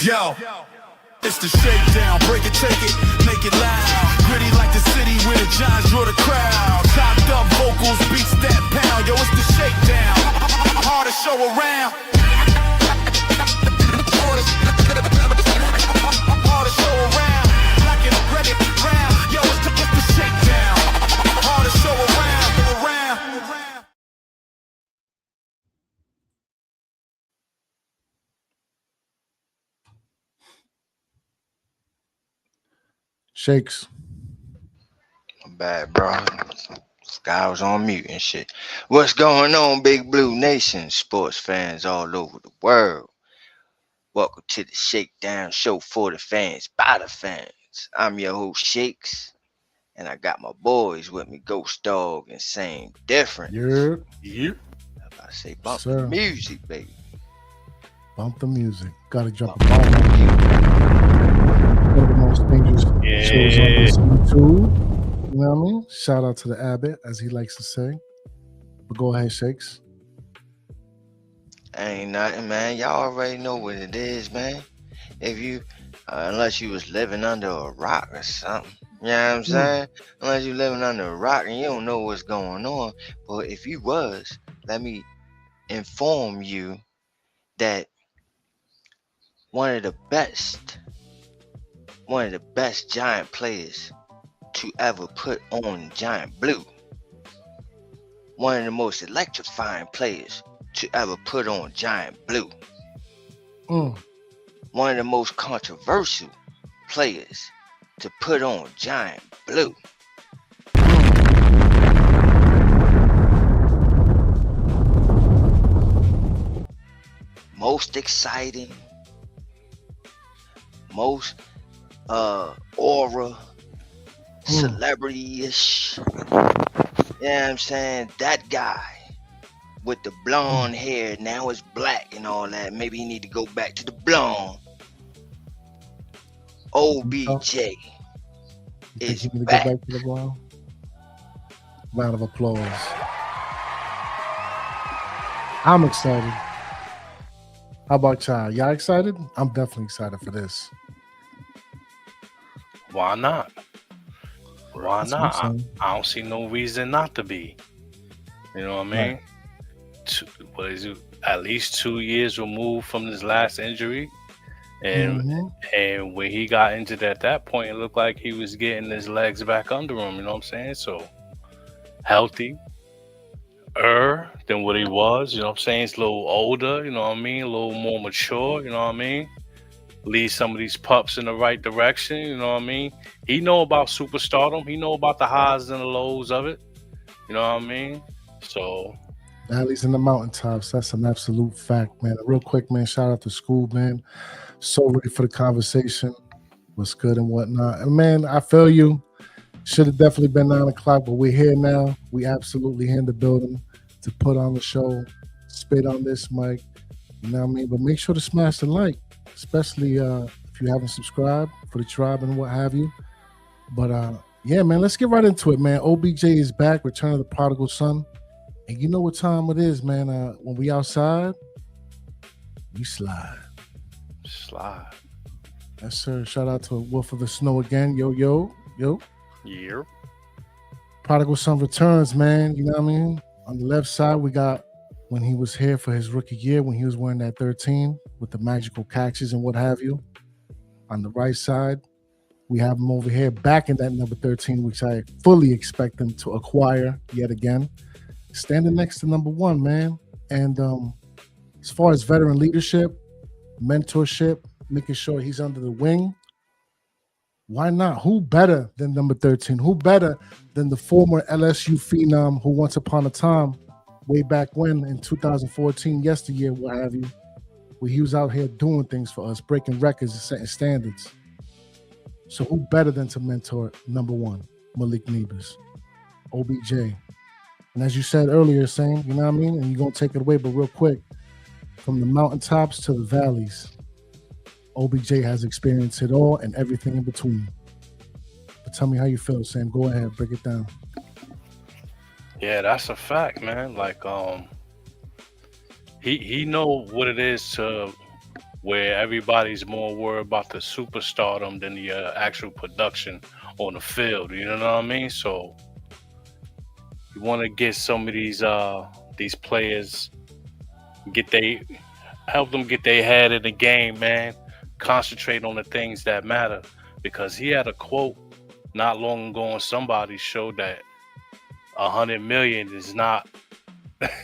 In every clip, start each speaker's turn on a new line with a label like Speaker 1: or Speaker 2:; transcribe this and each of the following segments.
Speaker 1: Yo, it's the shakedown. Break it, take it, make it loud. Gritty like the city where the Giants draw the crowd. Chopped up vocals, beats that pound. Yo, it's the shakedown. Hardest show around. Hardest show around. Black and ready round. Yo, it's the shakedown. Hardest show around.
Speaker 2: Shakes.
Speaker 3: Bad, bro. This guy was on mute and shit. What's going on, Big Blue Nation? Sports fans all over the world. Welcome to the Shakedown show for the fans, by the fans. I'm your host, Shakes, and I got my boys with me, Ghost Dog and Same Difference.
Speaker 2: Yeah.
Speaker 3: I say bump the music, baby.
Speaker 2: Bump the music. Gotta drop a bomb on you. One of the most dangerous shows on this YouTube. You know what I mean? Shout out to the Abbott, as he likes to say. But go ahead, Shakes.
Speaker 3: Ain't nothing, man. Y'all already know what it is, man. If you, unless you was living under a rock or something, you know what I'm saying? Unless you living under a rock and you don't know what's going on. But if you was, let me inform you that one of the best Giant players to ever put on Giant Blue, one of the most electrifying players to ever put on Giant Blue, one of the most controversial players to put on Giant Blue. Most exciting, most aura, celebrity-ish. You know what I'm saying? That guy with the blonde hair, now it's black and all that. Maybe he need to go back to the blonde. OBJ is back.
Speaker 2: Go back to the blonde? Round of applause. I'm excited. How about y'all? Y'all excited? I'm definitely excited for this.
Speaker 4: Why not? Why not? I don't see no reason not to be. You know what I mean? Right. What is it? At least 2 years removed from his last injury. And and when he got injured at that point, it looked like he was getting his legs back under him. You know what I'm saying? So healthy than what he was. You know what I'm saying? He's a little older. You know what I mean? A little more mature. You know what I mean? Lead some of these pups in the right direction. You know what I mean? He know about superstardom. He know about the highs and the lows of it. You know what I mean? So
Speaker 2: valleys and the mountaintops. That's an absolute fact, man. Real quick, man. Shout out to School, man. So ready for the conversation. What's good and whatnot. And man, I feel you. Should have definitely been 9 o'clock, but we're here now. We absolutely here in the building to put on the show, spit on this mic. You know what I mean? But make sure to smash the like, especially if you haven't subscribed for the tribe and what have you. But yeah, man, let's get right into it, man. OBJ is back, return of the prodigal son. And you know what time it is, man. When we outside, we slide.
Speaker 4: Slide.
Speaker 2: Yes, sir. Shout out to Wolf of the Snow again. Yo.
Speaker 4: Yeah.
Speaker 2: Prodigal son returns, man. You know what I mean? On the left side, we got when he was here for his rookie year, when he was wearing that 13 with the magical catches and what have you. On the right side, we have him over here back in that number 13, which I fully expect him to acquire yet again. Standing next to number 1, man. And as far as veteran leadership, mentorship, making sure he's under the wing, why not? Who better than number 13? Who better than the former LSU phenom who once upon a time, way back when in 2014, yesteryear, what have you, where he was out here doing things for us, breaking records and setting standards. So who better than to mentor number 1, Malik Neighbors, OBJ. And as you said earlier, Sam, you know what I mean? And you're going to take it away, but real quick, from the mountaintops to the valleys, OBJ has experienced it all and everything in between. But tell me how you feel, Sam. Go ahead, break it down.
Speaker 4: Yeah, that's a fact, man. Like, he know what it is to where everybody's more worried about the superstardom than the actual production on the field. You know what I mean? So you want to get some of these players, help them get their head in the game, man. Concentrate on the things that matter. Because he had a quote not long ago on somebody's show that 100 million is not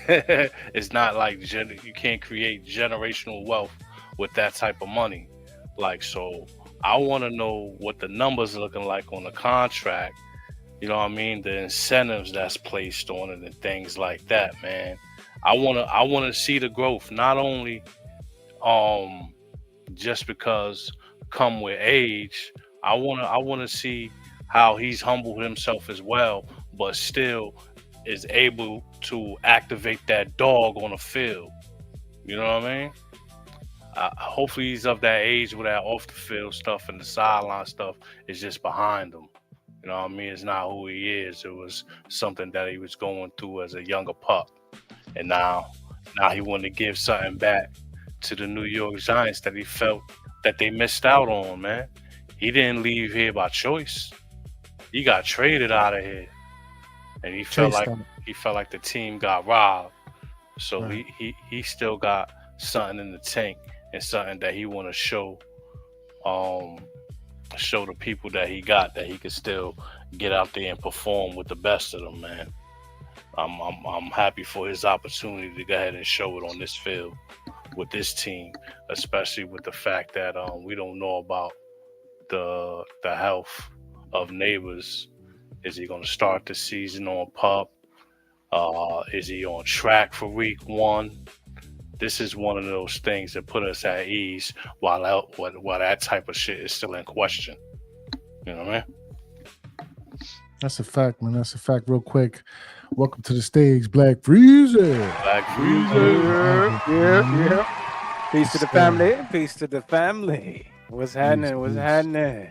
Speaker 4: it's not like you can't create generational wealth with that type of money. Like, so I want to know what the numbers are looking like on the contract. You know what I mean? The incentives that's placed on it and things like that, man. I wanna see the growth, not only just because come with age. I wanna see how he's humbled himself as well, but still is able to activate that dog on the field. You know what I mean? Hopefully he's of that age where that off the field stuff and the sideline stuff is just behind him. You know what I mean? It's not who he is. It was something that he was going through as a younger pup. And now he wanted to give something back to the New York Giants that he felt that they missed out on, man. He didn't leave here by choice. He got traded out of here. And he felt like the team got robbed. So
Speaker 2: Right.
Speaker 4: he still got something in the tank and something that he want to show the people that he could still get out there and perform with the best of them, man. I'm happy for his opportunity to go ahead and show it on this field with this team, especially with the fact that we don't know about the health of Neighbors. Is he going to start the season on pup? Is he on track for week 1? This is one of those things that put us at ease while that type of shit is still in question. You know what I mean?
Speaker 2: That's a fact, man. That's a fact. Real quick, welcome to the stage, Black Freezer.
Speaker 4: Black Freezer.
Speaker 5: Yeah. Peace to the family. Peace to the family. What's happening? What's happening?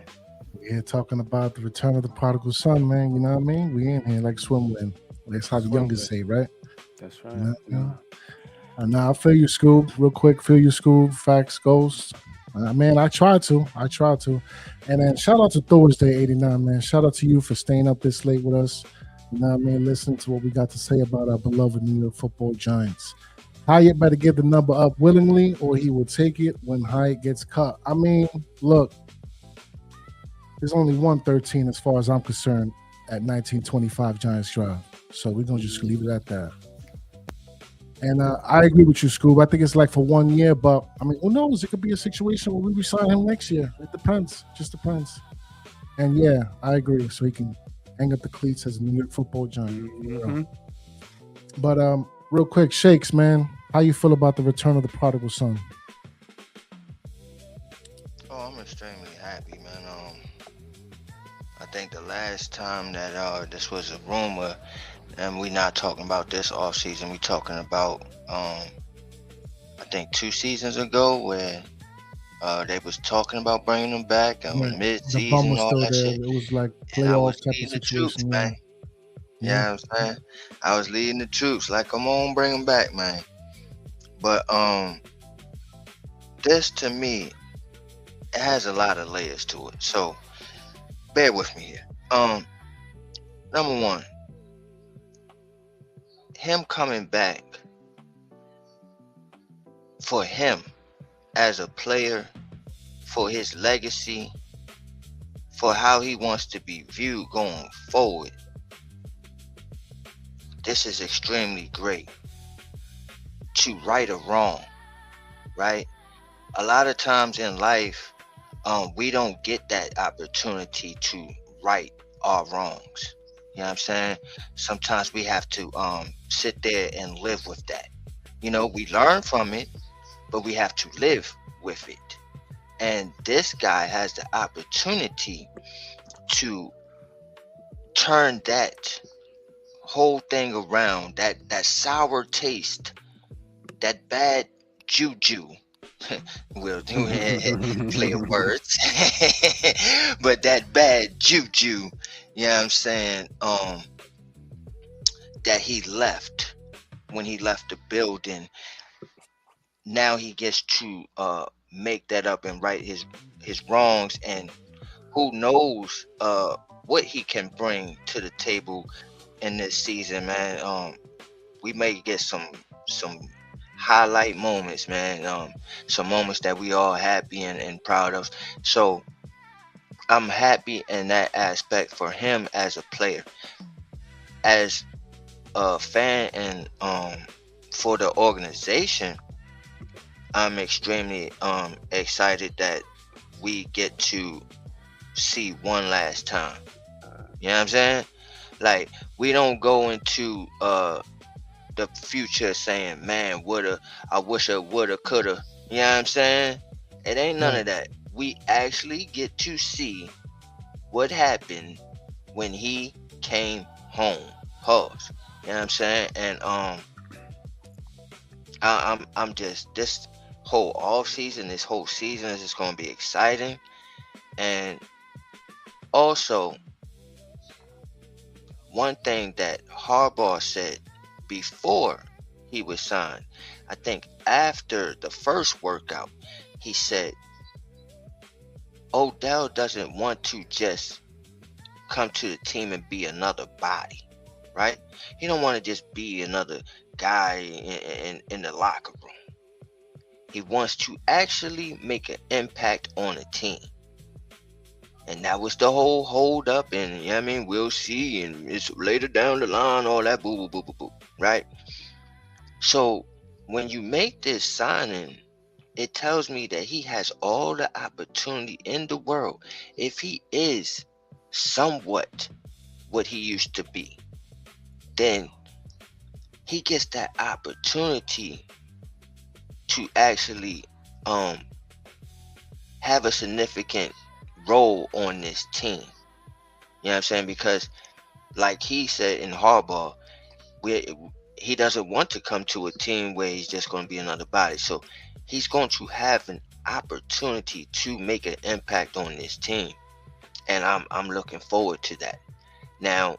Speaker 2: We're here talking about the return of the prodigal son, man. You know what I mean? We in here like swimwear. That's how the youngest say, right?
Speaker 5: That's right.
Speaker 2: Now I feel you, Scoob. Real quick, feel you, Scoob. Facts, Ghost. Man, I try to. And then shout out to Thursday 89, man. Shout out to you for staying up this late with us. You know what I mean? Listen to what we got to say about our beloved New York Football Giants. Hyatt better give the number up willingly, or he will take it when Hyatt gets cut. I mean, look, there's only 113 as far as I'm concerned at 1925 Giants Drive. So we're going to just leave it at that. And I agree with you, Scoob. I think it's like for 1 year, but I mean, who knows? It could be a situation where we resign him next year. It depends. Just depends. And yeah, I agree. So he can hang up the cleats as a New York Football Giant.
Speaker 5: Mm-hmm.
Speaker 2: But real quick, Shakes, man, how you feel about the return of the prodigal son?
Speaker 3: Oh, I'm extremely happy, man. I think the last time that this was a rumor, and we not talking about this off season, we talking about I think 2 seasons ago where they was talking about bringing him back and mid-season all that shit.
Speaker 2: It was like
Speaker 3: And I was
Speaker 2: playoff type
Speaker 3: leading
Speaker 2: of
Speaker 3: the troops,
Speaker 2: situation,
Speaker 3: man. You know what I'm saying? I was leading the troops, like, come on, bring him back, man. But this to me, it has a lot of layers to it. So bear with me here. Number one, him coming back, for him as a player, for his legacy, for how he wants to be viewed going forward, this is extremely great. To right a wrong, right? A lot of times in life, we don't get that opportunity to right our wrongs. You know what I'm saying? Sometimes we have to sit there and live with that. You know, we learn from it, but we have to live with it. And this guy has the opportunity to turn that whole thing around, that sour taste, that bad juju. We'll do play words. But that bad juju, you know what I'm saying, that he left when he left the building. Now he gets to make that up and right his wrongs, and who knows what he can bring to the table in this season, man. We may get some highlight moments, man. Some moments that we all happy and proud of. So I'm happy in that aspect for him as a player, as a fan, and for the organization. I'm extremely excited that we get to see one last time. You know what I'm saying? Like, we don't go into the future saying, man, I wish I woulda, coulda. You know what I'm saying? It ain't none of that. We actually get to see what happened when he came home. Pause. You know what I'm saying? And I'm just, this whole off season, this whole season is just gonna be exciting. And also, one thing that Harbaugh said before he was signed, I think after the first workout, he said Odell doesn't want to just come to the team and be another body, right? He don't want to just be another guy in the locker room. He wants to actually make an impact on a team. And that was the whole hold up, and you know what I mean, we'll see, and it's later down the line, all that boo boo boo boo boo, right? So when you make this signing, it tells me that he has all the opportunity in the world. If he is somewhat what he used to be, then he gets that opportunity to actually have a significant role on this team. You know what I'm saying? Because like he said in Harbaugh, he doesn't want to come to a team where he's just going to be another body. So he's going to have an opportunity to make an impact on this team. And I'm looking forward to that. Now,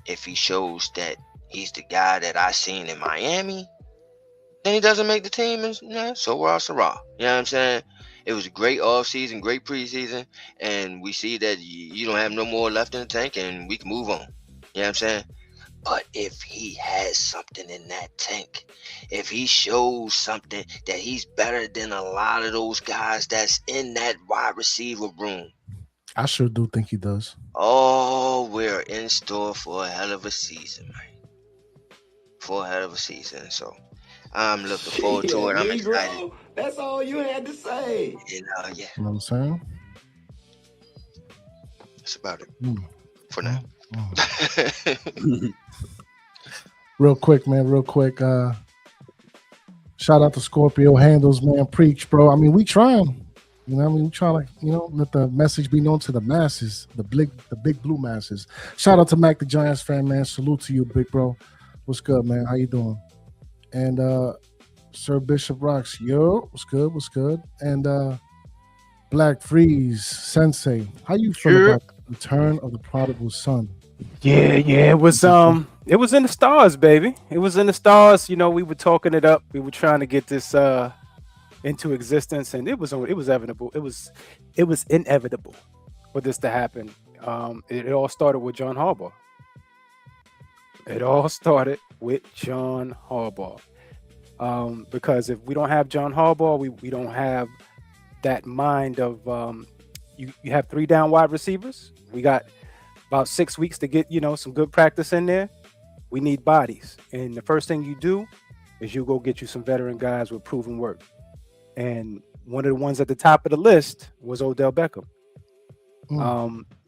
Speaker 3: if he shows that he's the guy that I seen in Miami, then he doesn't make the team, and so Sarah. You know what I'm saying? It was a great offseason, great preseason, and we see that you don't have no more left in the tank, and we can move on. You know what I'm saying? But if he has something in that tank, if he shows something that he's better than a lot of those guys that's in that wide receiver room,
Speaker 2: I sure do think he does.
Speaker 3: oh, we're in store for a hell of a season, man. For a hell of a season. So I'm looking forward to it. I'm excited.
Speaker 6: That's all you had to say.
Speaker 3: And
Speaker 2: You know what I'm saying?
Speaker 3: that's about it for now.
Speaker 2: Real quick, man. Real quick. Shout out to Scorpio Handles, man. Preach, bro. I mean, we trying. You know what I mean? We trying to, let the message be known to the masses, the big blue masses. Shout out to Mac, the Giants fan, man. Salute to you, big bro. What's good, man? How you doing? And Sir Bishop Rocks, yo, what's good? What's good? And Black Freeze Sensei, how you feel about the return of the prodigal son?
Speaker 5: Yeah, it was in the stars, baby. It was in the stars. We were talking it up. We were trying to get this into existence, and it was inevitable. It was inevitable for this to happen. It all started with John Harbaugh. Because if we don't have John Harbaugh, we don't have that mind of you have 3 down wide receivers. We got about 6 weeks to get some good practice in there. We need bodies, and the first thing you do is you go get you some veteran guys with proven work. And one of the ones at the top of the list was Odell Beckham.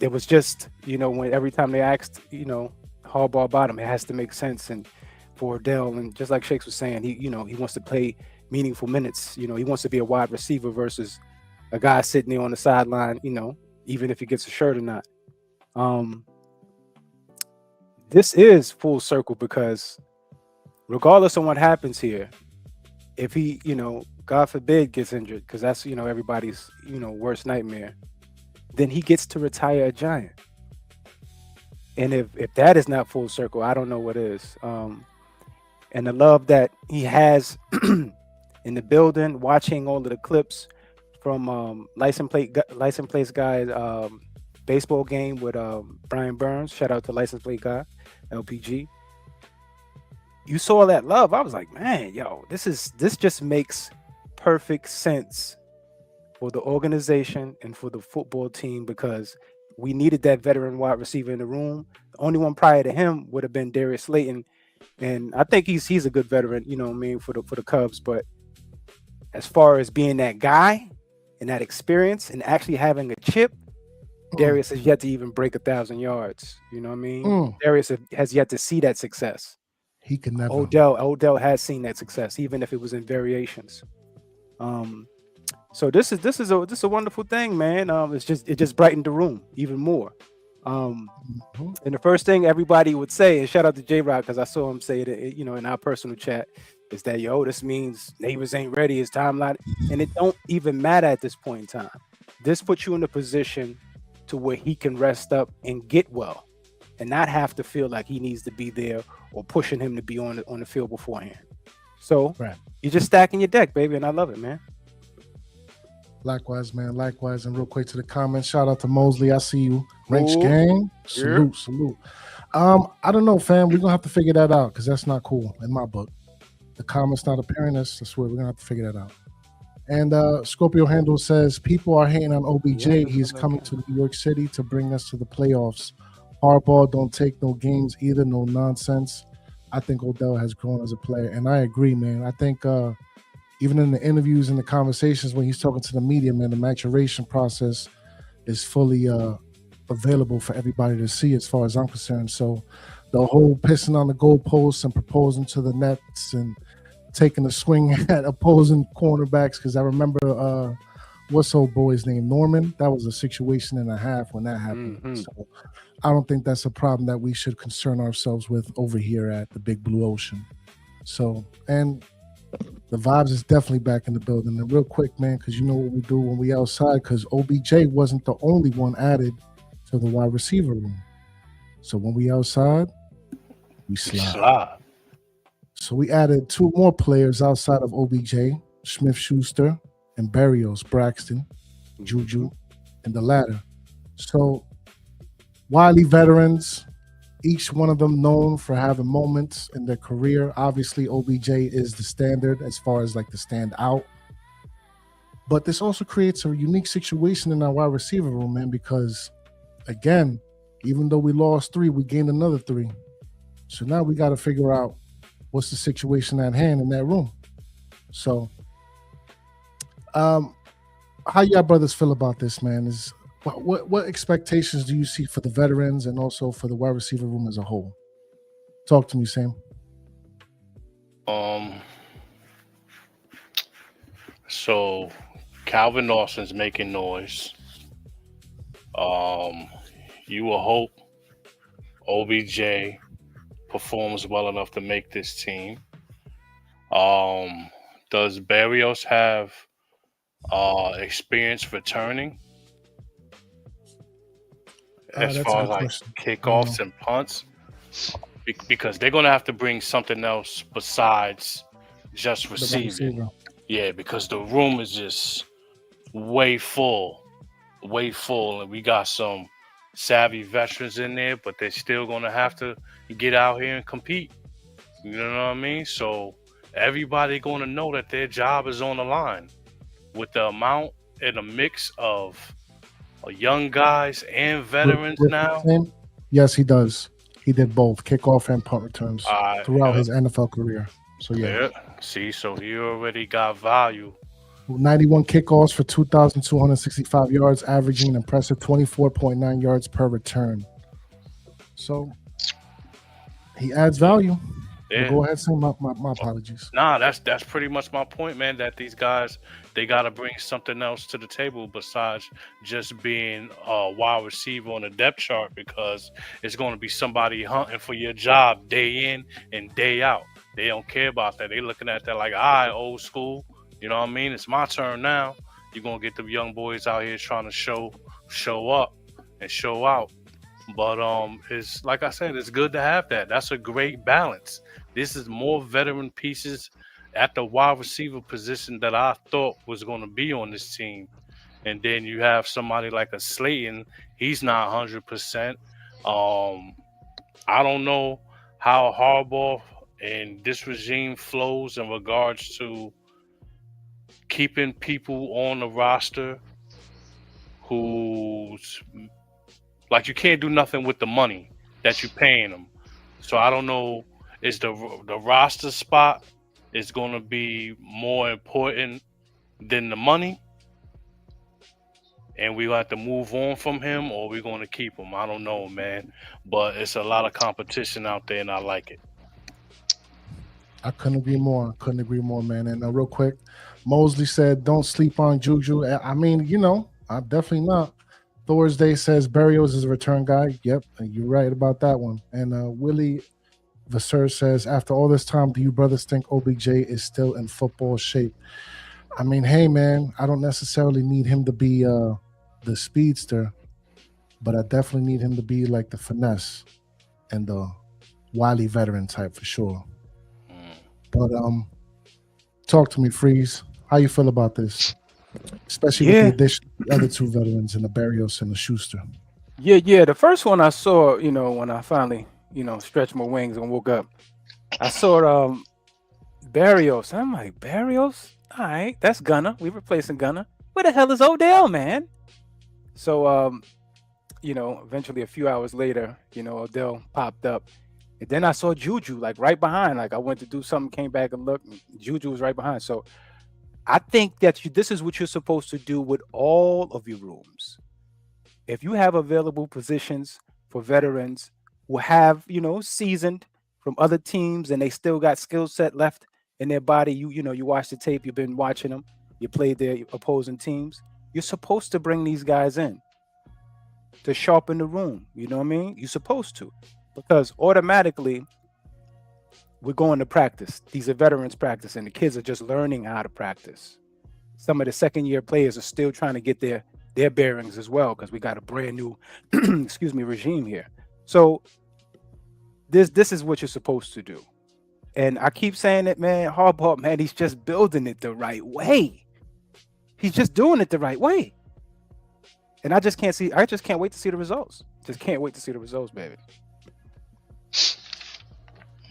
Speaker 5: It was just when every time they asked Harbaugh about him, it has to make sense. And for Odell, and just like Shakes was saying, he wants to play meaningful minutes. He wants to be a wide receiver versus a guy sitting there on the sideline, even if he gets a shirt or not. This is full circle, because regardless of what happens here, if he, God forbid, gets injured, because that's, everybody's, worst nightmare, then he gets to retire a Giant. And if that is not full circle, I don't know what is. And the love that he has in the building, watching all of the clips, from license plate guy baseball game with Brian Burns. Shout out to license plate guy LPG. You saw that love. I was like, man, yo, this just makes perfect sense for the organization and for the football team, because we needed that veteran wide receiver in the room. The only one prior to him would have been Darius Slayton, and I think he's a good veteran, you know what I mean, for the Cubs. But as far as being that guy and that experience and actually having a chip, Darius has yet to even break 1,000 yards. You know what I mean? Darius has yet to see that success.
Speaker 2: He could never.
Speaker 5: Odell has seen that success, even if it was in variations. So this is a wonderful thing, man. It just brightened the room even more. And the first thing everybody would say, and shout out to J-Rock, because I saw him say it, you know, in our personal chat, is that, yo, this means Neighbors ain't ready. His timeline, and it don't even matter at this point in time. This puts you in a position to where he can rest up and get well, and not have to feel like he needs to be there or pushing him to be on the field beforehand. So you're just stacking your deck, baby, and I love it, man.
Speaker 2: Likewise, man. Likewise. And real quick to the comments, shout out to Mosley. I see you. Ranch gang. Salute. I don't know, fam. We're gonna have to figure that out, because that's not cool in my book. The comments not appearing. I swear we're gonna have to figure that out. And Scorpio Handle says people are hating on OBJ. He is coming to New York City to bring us to the playoffs. Harbaugh don't take no games either. No nonsense. I think Odell has grown as a player, and I agree, man. I think even in the interviews and the conversations when he's talking to the media, man, the maturation process is fully available for everybody to see, as far as I'm concerned. So the whole pissing on the goalposts and proposing to the Nets and taking a swing at opposing cornerbacks, because I remember what's old boy's name, Norman? That was a situation and a half when that happened. So I don't think that's a problem that we should concern ourselves with over here at the Big Blue Ocean. So, and the vibes is definitely back in the building. And real quick, man, because you know what we do when we outside, because OBJ wasn't the only one added to the wide receiver room. So when we outside, we slide. So we added 2 more players outside of OBJ, Smith-Schuster and Berrios, Braxton, Juju, and the latter. So wily veterans, each one of them known for having moments in their career. Obviously, OBJ is the standard as far as like the stand out. But this also creates a unique situation in our wide receiver room, man, because, again, even though we lost 3, we gained another 3. So now we got to figure out what's the situation at hand in that room. So how y'all brothers feel about this, man? Is what expectations do you see for the veterans and also for the wide receiver room as a whole? Talk to me, Sam.
Speaker 4: So Calvin Austin's making noise. You will hope OBJ performs well enough to make this team. Does Berrios have experience returning as far as like kickoffs and punts? Because they're going to have to bring something else besides just receiving. Yeah, because the room is just way full, and we got some savvy veterans in there, but they're still going to have to get out here and compete. You know what I mean? So everybody going to know that their job is on the line with the amount and a mix of young guys and veterans now.
Speaker 2: Yes, he does. He did both kickoff and punt returns throughout his NFL career. So yeah.
Speaker 4: See, so he already got value.
Speaker 2: 91 kickoffs for 2,265 yards, averaging an impressive 24.9 yards per return. So he adds value. Yeah. Go ahead, Sam. My apologies.
Speaker 4: Nah, that's pretty much my point, man. That these guys, they got to bring something else to the table besides just being a wide receiver on the depth chart, because it's going to be somebody hunting for your job day in and day out. They don't care about that. They looking at that like, all right, old school. You know what I mean? It's my turn now. You're going to get the young boys out here trying to show up and show out. But it's like I said, it's good to have that. That's a great balance. This is more veteran pieces at the wide receiver position that I thought was going to be on this team. And then you have somebody like a Slayton. He's not 100%. I don't know how Harbaugh and this regime flows in regards to keeping people on the roster who's like, you can't do nothing with the money that you're paying them. So I don't know, is the roster spot is going to be more important than the money, and we have to move on from him, or we're going to keep him? I don't know, man. But it's a lot of competition out there, and I like it.
Speaker 2: I couldn't agree more. Couldn't agree more, man. And real quick, Mosley said, "Don't sleep on Juju." I mean, I'm definitely not. Thursday says Berrios is a return guy. Yep, you're right about that one. And Willie Vasseur says, "After all this time, do you brothers think OBJ is still in football shape?" I mean, hey, man, I don't necessarily need him to be the speedster, but I definitely need him to be like the finesse and the wily veteran type for sure. But talk to me, Freeze. How you feel about this? Especially with the addition of the other two veterans and the Berrios and the Schuster.
Speaker 5: Yeah. The first one I saw, when I finally, stretched my wings and woke up, I saw Berrios. I'm like, Berrios? All right, that's Gunner. We're replacing Gunner. Where the hell is Odell, man? So, eventually a few hours later, Odell popped up. And then I saw Juju like right behind. Like I went to do something, came back and looked, and Juju was right behind. So I think that this is what you're supposed to do with all of your rooms. If you have available positions for veterans who have, seasoned from other teams and they still got skill set left in their body, you watch the tape, you've been watching them, you played their opposing teams, you're supposed to bring these guys in to sharpen the room. You know what I mean? You're supposed to. Because automatically we're going to practice. These are veterans practicing. The kids are just learning how to practice. Some of the second-year players are still trying to get their bearings as well, because we got a brand new, regime here. So this is what you're supposed to do. And I keep saying it, man. Harbaugh, man, he's just building it the right way. He's just doing it the right way. And I just can't wait to see the results. Just can't wait to see the results, baby.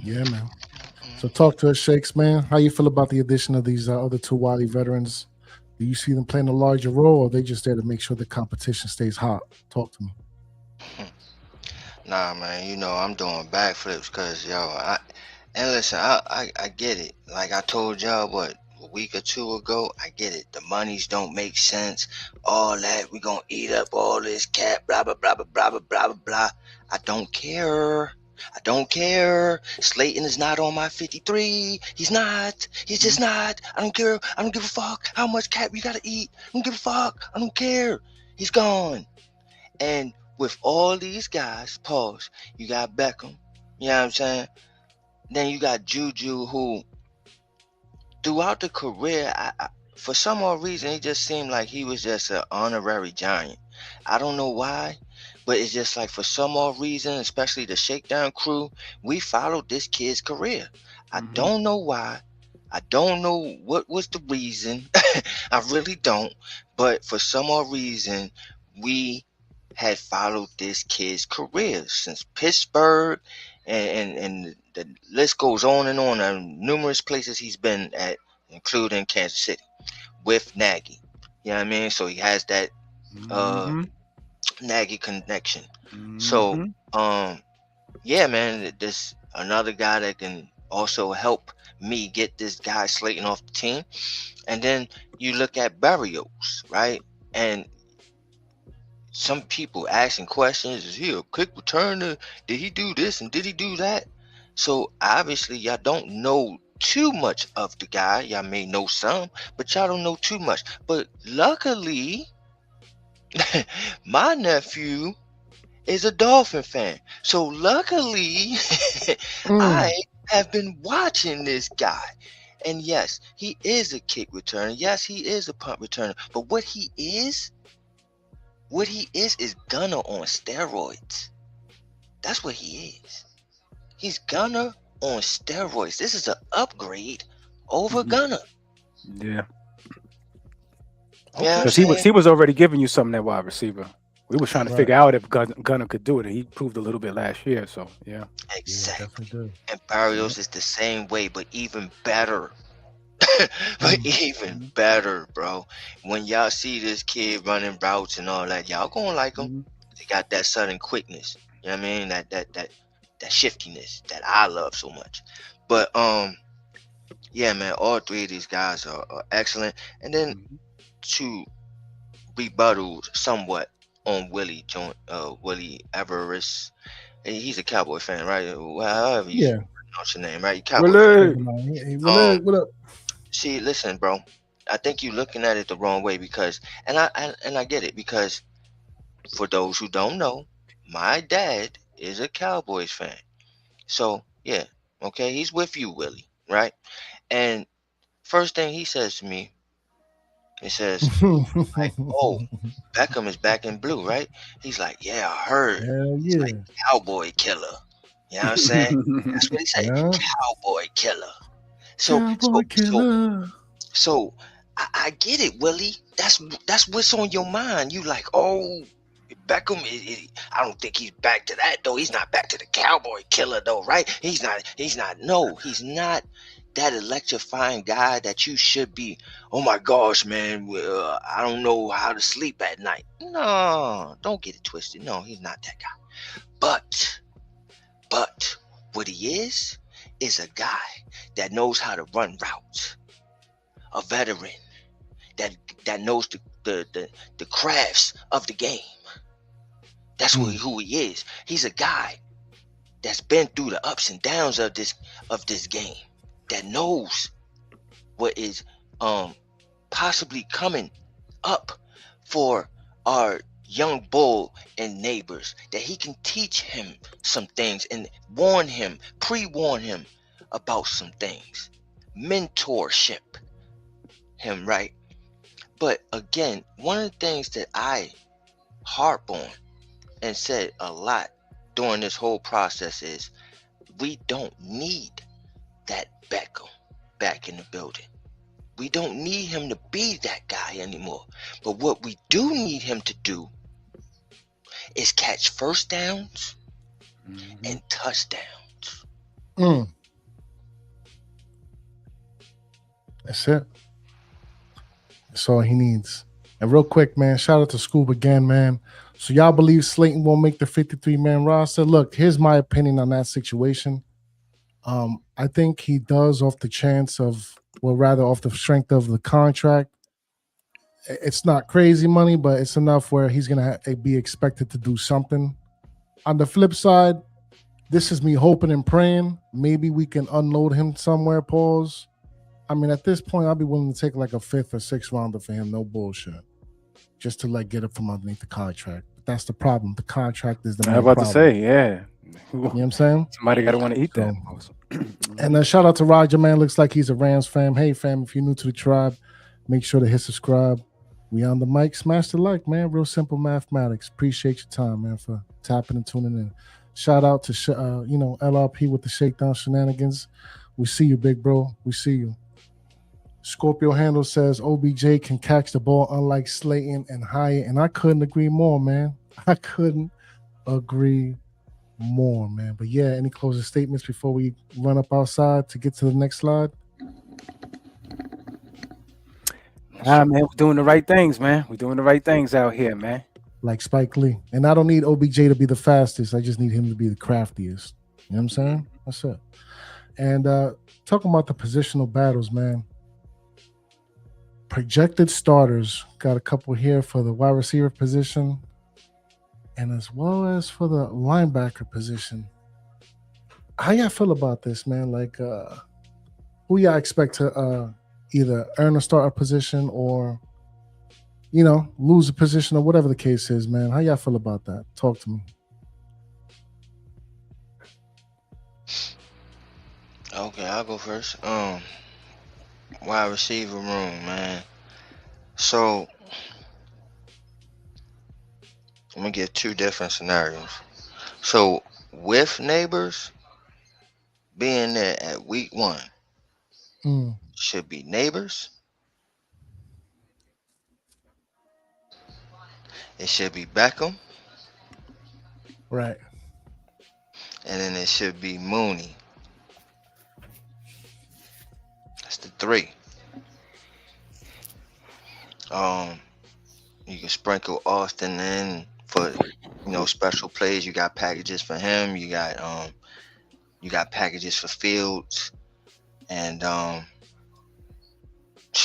Speaker 2: Yeah, man. So talk to us, Shakes, man. How you feel about the addition of these other two wily veterans? Do you see them playing a larger role, or are they just there to make sure the competition stays hot? Talk to me.
Speaker 3: Nah, man, I'm doing backflips because, I get it. Like I told y'all, a week or two ago, I get it. The monies don't make sense. All that, we gonna eat up all this cap, blah, blah, blah, blah, blah, blah, blah, blah, blah. I don't care. Slayton is not on my 53. He's not. He's just not. I don't care. I don't give a fuck how much cap you gotta eat. I don't give a fuck. I don't care. He's gone. And with all these guys, pause, you got Beckham, you know what I'm saying? Then you got Juju, who throughout the career, for some odd reason, it just seemed like he was just an honorary giant. I don't know why, but it's just like for some odd reason, especially the Shakedown crew, we followed this kid's career. I don't know why. I don't know what was the reason. I really don't. But for some odd reason, we had followed this kid's career since Pittsburgh, and the list goes on and numerous places he's been at, including Kansas City with Nagy. You know what I mean? So he has that Nagy connection. So yeah, man, there's another guy that can also help me get this guy Slayton off the team. And then you look at Berrios, right? And some people asking questions, is he a quick returner? Did he do this and did he do that? So obviously y'all don't know too much of the guy. Y'all may know some, but y'all don't know too much. But luckily, my nephew is a Dolphin fan. So luckily, I have been watching this guy. And yes, he is a kick returner. Yes, he is a punt returner. But what he is Gunner on steroids. That's what he is. He's Gunner on steroids. This is an upgrade over Gunner.
Speaker 5: Yeah.
Speaker 3: You know what I'm
Speaker 5: Because
Speaker 3: saying?
Speaker 5: he was already giving you something that wide receiver. We was trying to
Speaker 2: Right.
Speaker 5: figure out if Gunner could do it, and he proved a little bit last year. So yeah.
Speaker 2: Yeah,
Speaker 3: Exactly.
Speaker 2: definitely did.
Speaker 3: And Barrios is the same way, but even better. But
Speaker 2: Mm.
Speaker 3: even better, bro. When y'all see this kid running routes and all that, y'all gonna like him.
Speaker 5: Mhm.
Speaker 3: They got that sudden quickness. You know what I mean? That shiftiness that I love so much. But yeah, man, all three of these guys are excellent. And then
Speaker 5: Mhm.
Speaker 3: to rebuttal somewhat on Willie Everest. He's a Cowboy fan, right? However you
Speaker 2: Yeah.
Speaker 3: pronounce your name, right? You Cowboy fan.
Speaker 5: Really?
Speaker 2: Hey,
Speaker 3: Um,
Speaker 2: what up?
Speaker 3: See, listen, bro. I think you're looking at it the wrong way because, and I get it because for those who don't know, my dad is a Cowboys fan. So yeah, okay, he's with you, Willie, right? And first thing he says to me, he says, like, "Oh, Beckham is back in blue, right?" He's like, "Yeah, I heard."
Speaker 2: Hell
Speaker 3: He's like,
Speaker 2: yeah.
Speaker 3: "Cowboy killer." You know what I'm saying? That's what he said.
Speaker 2: Yeah.
Speaker 3: Cowboy killer. So,
Speaker 2: Cowboy
Speaker 3: so, so,
Speaker 2: killer.
Speaker 3: so, I get it, Willie. That's what's on your mind. You like, oh, Beckham. I don't think he's back to that though. He's not back to the Cowboy killer though, right? He's not. He's not. No, he's not that electrifying guy that you should be. Oh my gosh, man. I don't know how to sleep at night. No, don't get it twisted. No, he's not that guy. But what he is a guy that knows how to run routes, a veteran that knows the crafts of the game. That's who he is. He's a guy that's been through the ups and downs of this game, that knows what is possibly coming up for our young bull and neighbors, that he can teach him some things and pre-warn him about some things, mentorship him, right? But again, one of the things that I harp on and said a lot during this whole process is we don't need that Beckham back in the building. We don't need him to be that guy anymore. But what we do need him to do is catch first downs and touchdowns.
Speaker 2: Mm. That's it. That's all he needs. And real quick, man, shout out to Scoob again, man. So y'all believe Slayton won't make the 53-man roster? Look, here's my opinion on that situation. I think he does off the chance of, well, rather off the strength of the contract. It's not crazy money, but it's enough where he's going to be expected to do something. On the flip side, this is me hoping and praying. Maybe we can unload him somewhere, pause. I mean, at this point, I'll be willing to take like a 5th or 6th rounder for him. No bullshit. Just to like get it from underneath the contract. But that's the problem. The contract is the main
Speaker 5: I was about
Speaker 2: problem.
Speaker 5: to say, yeah.
Speaker 2: You know what I'm saying?
Speaker 5: Somebody got to want to eat that.
Speaker 2: And then shout out to Roger, man. Looks like he's a Rams fan. Hey, fam, if you're new to the tribe, make sure to hit subscribe. We on the mic. Smash the like, man. Real simple mathematics. Appreciate your time, man, for tapping and tuning in. Shout out to, LRP with the Shakedown shenanigans. We see you, big bro. We see you. Scorpio Handle says OBJ can catch the ball unlike Slayton and Hyatt. And I couldn't agree more, man. I couldn't agree more, man. But yeah, any closing statements before we run up outside to get to the next slide?
Speaker 5: Man, we're doing the right things, man. We're doing the right things out here, man.
Speaker 2: Like Spike Lee. And I don't need OBJ to be the fastest. I just need him to be the craftiest. You know what I'm saying? That's it. And talking about the positional battles, man. Projected starters. Got a couple here for the wide receiver position and as well as for the linebacker position. How y'all feel about this, man? Like, who y'all expect to either earn a starter position or, lose a position or whatever the case is, man? How y'all feel about that? Talk to me.
Speaker 3: Okay, I'll go first. Wide receiver room, man. So I'm gonna give 2 different scenarios. So with Neighbors being there at week 1, should be Neighbors. It should be Beckham,
Speaker 2: Right.
Speaker 3: and then it should be Mooney. That's the three. You can sprinkle Austin in for special plays. You got packages for him. You got packages for Fields, and man,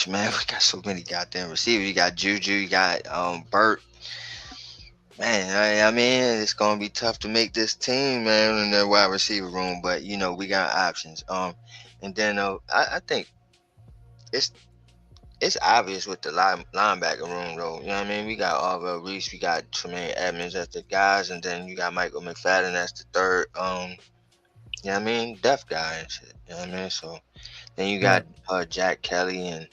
Speaker 3: we got so many goddamn receivers. You got Juju. You got Burt. Man, I mean, it's gonna be tough to make this team, man, in the wide receiver room. But we got options. And then I think it's obvious with the linebacker room, though. You know what I mean? We got Arvell Reese, we got Tremaine Edmonds as the guys, and then you got Michael McFadden as the third. You know what I mean? Depth guy and shit. You know what I mean? So then you got Jack Kelly and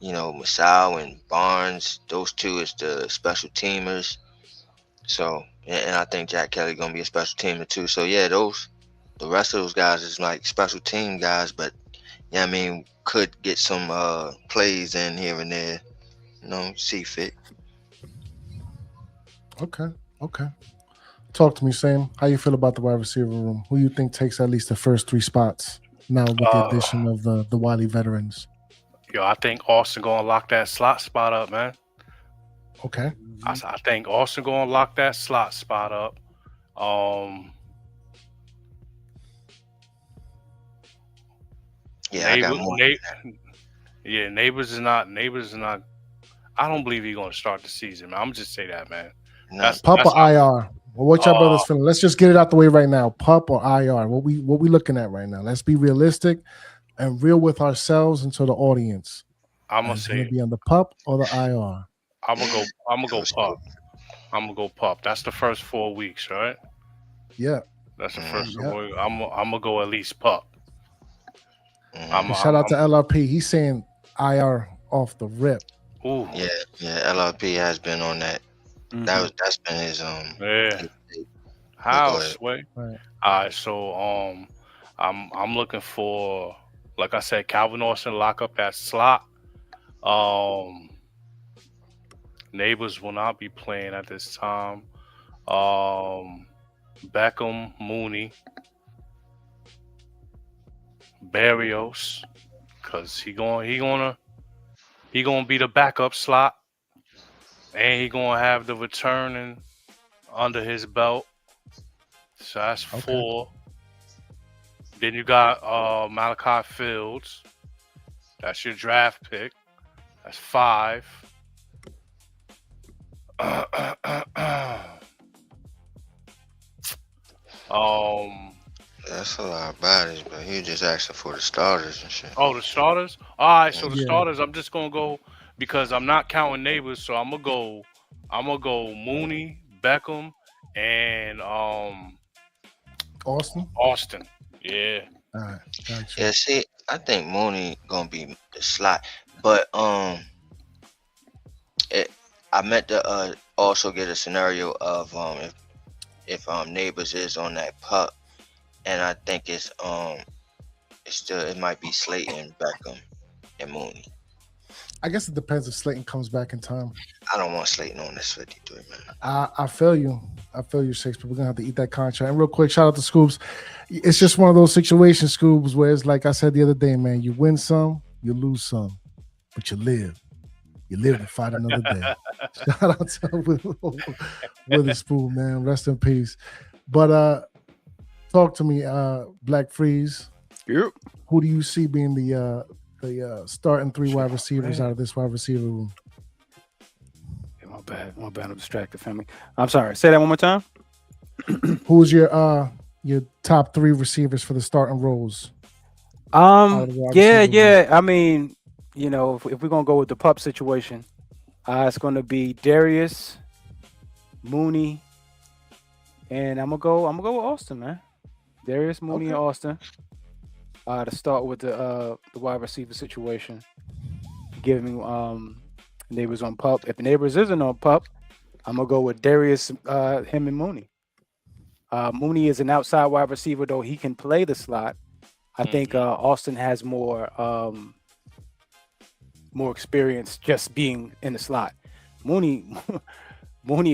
Speaker 3: Masao and Barnes. Those two is the special teamers. So and I think Jack Kelly gonna be a special teamer too. So yeah, the rest of those guys is like special team guys, but I mean, could get some plays in here and there, see fit.
Speaker 2: Okay. Talk to me, Sam. How you feel about the wide receiver room? Who you think takes at least the first 3 spots now with the addition of the Wiley veterans?
Speaker 4: Yo, I think Austin gonna lock that slot spot up, man.
Speaker 2: Okay.
Speaker 4: I think Austin gonna lock that slot spot up.
Speaker 3: Yeah, I got more.
Speaker 4: Neighbors is not. I don't believe he's gonna start the season, man. I'm just say that, man.
Speaker 3: No.
Speaker 2: Pup or IR? Well, what y'all brothers feeling? Let's just get it out the way right now. Pup or IR? What we looking at right now? Let's be realistic and real with ourselves and to the audience.
Speaker 4: I'm gonna say
Speaker 2: be on the pup or the IR.
Speaker 4: I'm gonna go pup. I'm gonna go pup. That's the first 4 weeks, right?
Speaker 2: Yeah.
Speaker 4: That's the first 4 weeks. I'm gonna go at least pup.
Speaker 2: Shout out to LRP. He's saying IR off the rip.
Speaker 4: Ooh.
Speaker 3: Yeah. LRP has been on that.
Speaker 5: Mm-hmm.
Speaker 3: That's been his
Speaker 4: Yeah. How Sway?
Speaker 2: Right.
Speaker 4: All right. So I'm looking for, like I said, Calvin Austin lock up that slot. Neighbors will not be playing at this time. Beckham, Mooney, Barrios, because he gonna be the backup slot, and he gonna have the returning under his belt. So that's 4. Then you got Malachi Fields. That's your draft pick. That's 5.
Speaker 3: That's a lot of bodies, but he just asking for the starters and shit.
Speaker 4: Oh, the starters? All right, so the starters, I'm just gonna go because I'm not counting Neighbors, so I'm gonna go Mooney, Beckham, and
Speaker 2: Austin.
Speaker 4: Yeah.
Speaker 2: All right, gotcha.
Speaker 3: Yeah, see, I think Mooney gonna be the slot, but I meant to also get a scenario of if Neighbors is on that pup, and I think it might be Slayton, Beckham, and Mooney.
Speaker 2: I guess it depends if Slayton comes back in time.
Speaker 3: I don't want Slayton on this 53, man.
Speaker 2: I feel you, Shakespeare. We're gonna have to eat that contract. And real quick, shout out to Scoops. It's just one of those situations, Scoops, where it's like I said the other day, man. You win some, you lose some, but you live. You live to fight another day. Shout out to Witherspoon, man. Rest in peace. But talk to me, Black Freeze.
Speaker 5: Yep.
Speaker 2: Who do you see being the starting 3 wide receivers out of this wide receiver room?
Speaker 5: My bad. I'm distracted, family. I'm sorry. Say that one more time.
Speaker 2: Who's your top 3 receivers for the starting roles?
Speaker 5: Yeah. I mean, if we're gonna go with the pup situation, it's gonna be Darius, Mooney, and I'm gonna go with Austin, man. Darius, Mooney, and Austin. To start with the wide receiver situation, give me Neighbors on pup. If the Neighbors isn't on pup, I'm gonna go with Darius, him and Mooney. Mooney is an outside wide receiver, though he can play the slot. I think Austin has more more experience just being in the slot. Mooney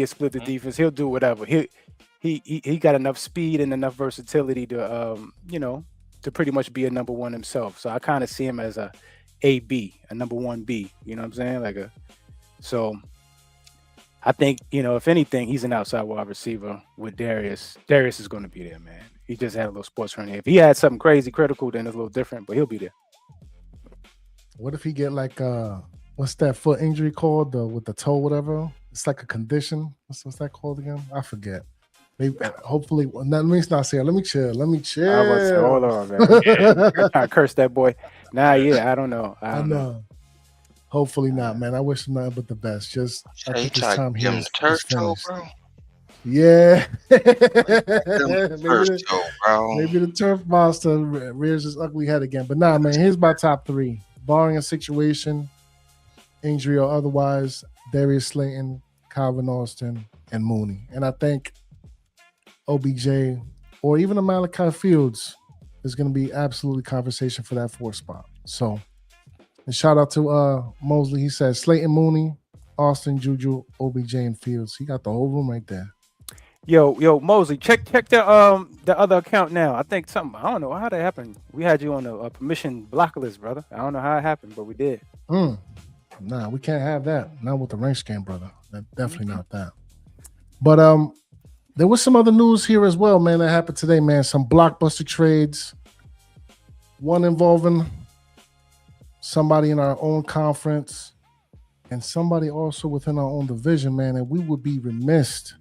Speaker 5: is split the defense. He'll do whatever. He got enough speed and enough versatility to to pretty much be a number one himself. So I kind of see him as a B, a number 1B. You know what I'm saying? So I think, if anything, he's an outside wide receiver with Darius. Darius is going to be there, man. He just had a little sports hernia. If he had something crazy critical, then it's a little different, but he'll be there.
Speaker 2: What if he get like what's that foot injury called? With the toe, whatever. It's like a condition. What's that called again? I forget. Maybe, hopefully, let me not say it. Let me chill.
Speaker 5: I was about to say, hold on, man. I cursed that boy. Nah, yeah, I don't know. I know.
Speaker 2: Hopefully not, man. I wish him nothing but the best. Just I think this time here is finished.
Speaker 3: Bro.
Speaker 2: Yeah. maybe
Speaker 3: bro.
Speaker 2: the turf monster rears his ugly head again. But nah, man, here's my top 3. Barring a situation, injury or otherwise, Darius Slayton, Calvin Austin, and Mooney. And I think OBJ or even a Malachi Fields is going to be absolutely conversation for that 4th spot. So, and shout out to Mosley. He says Slayton, Mooney, Austin, Juju, OBJ, and Fields. He got the whole room right there.
Speaker 5: Yo, Mosley, check the other account now. I think I don't know how that happened. We had you on a permission block list, brother. I don't know how it happened, but we did.
Speaker 2: Nah, we can't have that. Not with the rank scan, brother. Definitely not that. But there was some other news here as well, man, that happened today, man. Some blockbuster trades. One involving somebody in our own conference and somebody also within our own division, man. And we would be remiss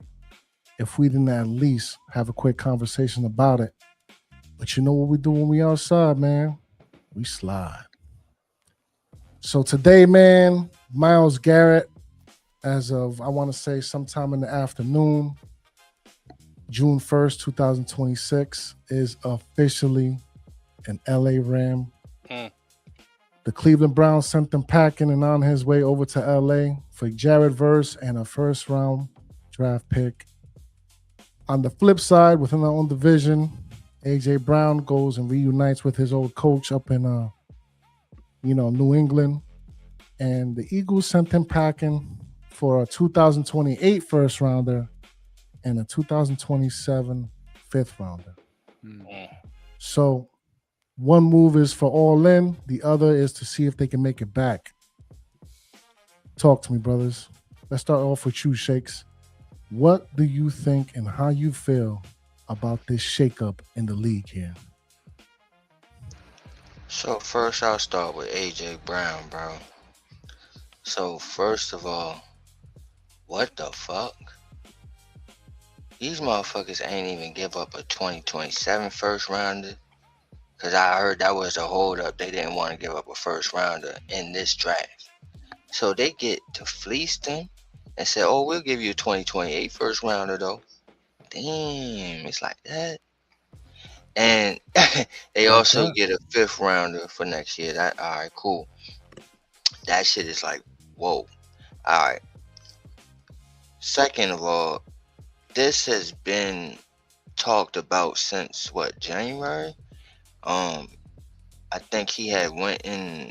Speaker 2: if we didn't at least have a quick conversation about it. But you know what we do when we outside, man? We slide. So today, man, Myles Garrett, as of, I want to say sometime in the afternoon, June 1st, 2026, is officially an LA Ram. The Cleveland Browns sent them packing and on his way over to LA for Jared Verse and a 1st-round draft pick. On the flip side, within our own division, AJ Brown goes and reunites with his old coach up in New England. And the Eagles sent him packing for a 2028 1st-rounder and a 2027 5th-rounder. So one move is for all in. The other is to see if they can make it back. Talk to me, brothers. Let's start off with you, Shakes. What do you think and how you feel about this shakeup in the league here?
Speaker 3: So first I'll start with AJ Brown, bro. So first of all, what the fuck? These motherfuckers ain't even give up a 2027 1st-rounder. Cause I heard that was a holdup. They didn't want to give up a 1st-rounder in this draft. So they get to fleece them and say, oh, we'll give you a 2028 1st-rounder though. Damn, it's like that. And they also get a 5th-rounder for next year. That all right, cool. That shit is like, whoa. All right. Second of all, this has been talked about since what, January? I think he had an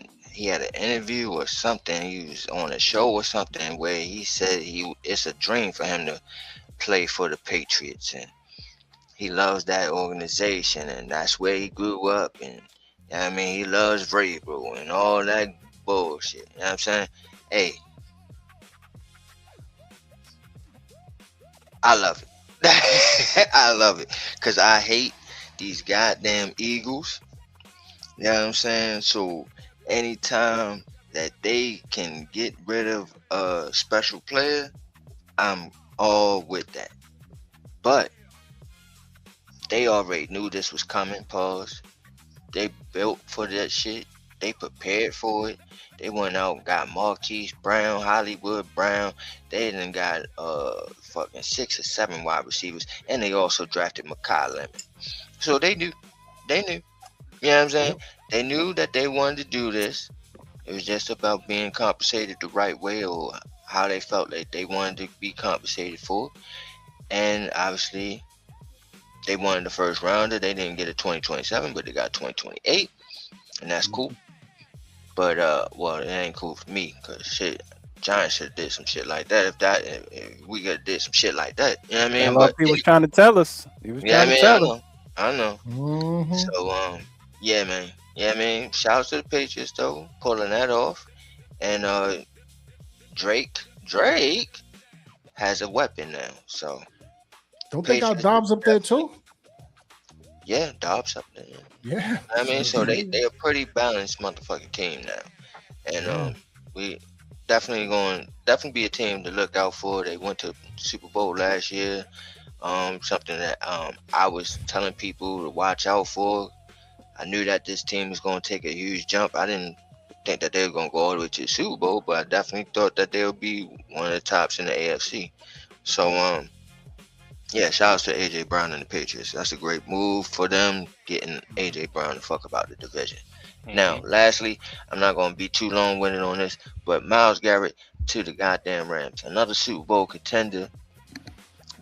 Speaker 3: interview or something. He was on a show or something where he said it's a dream for him to play for the Patriots, and he loves that organization, and that's where he grew up, and I mean he loves Vrabel and all that bullshit. You know what I'm saying? Hey, I love it. I love it because I hate these goddamn Eagles. You know what I'm saying? So anytime that they can get rid of a special player, I'm all with that. But they already knew this was coming, pause. They built for that shit. They prepared for it. They went out and got Marquise Brown, Hollywood Brown. They done got fucking 6 or 7 wide receivers. And they also drafted Mekhi Lemon. So they knew. You know what I'm saying? Yep. They knew that they wanted to do this. It was just about being compensated the right way, or how they felt like they wanted to be compensated for. And obviously, they wanted the 1st-rounder. They didn't get a 2027, but they got 2028. And that's cool. But well, it ain't cool for me because shit, Giants should have did some shit like that. If we could have did some shit like that, you know what I mean? But
Speaker 5: LRP was trying to tell us. He was
Speaker 3: yeah, I
Speaker 5: trying to
Speaker 3: mean, I
Speaker 5: tell us.
Speaker 3: know, I know.
Speaker 2: Mm-hmm.
Speaker 3: So yeah, man, yeah, I mean, shouts to the Patriots though, pulling that off, and Drake has a weapon now. So
Speaker 2: Don't they got
Speaker 3: Patriots,
Speaker 2: Dobbs up there too?
Speaker 3: yeah, Dobbs up there.
Speaker 2: Yeah.
Speaker 3: I mean, so they
Speaker 2: yeah.
Speaker 3: a pretty balanced motherfucking team now, and
Speaker 2: Yeah.
Speaker 3: we definitely be a team to look out for. They went to Super Bowl last year. Something that I was telling people to watch out for. I knew that this team was going to take a huge jump. I didn't think that they were going to go all the way to the Super Bowl, but I definitely thought that they would be one of the tops in the AFC. So yeah, shout outs to AJ Brown and the Patriots. That's a great move for them, getting AJ Brown to fuck about the division. Now, lastly, I'm not going to be too long-winded on this, but Myles Garrett to the goddamn Rams. Another Super Bowl contender,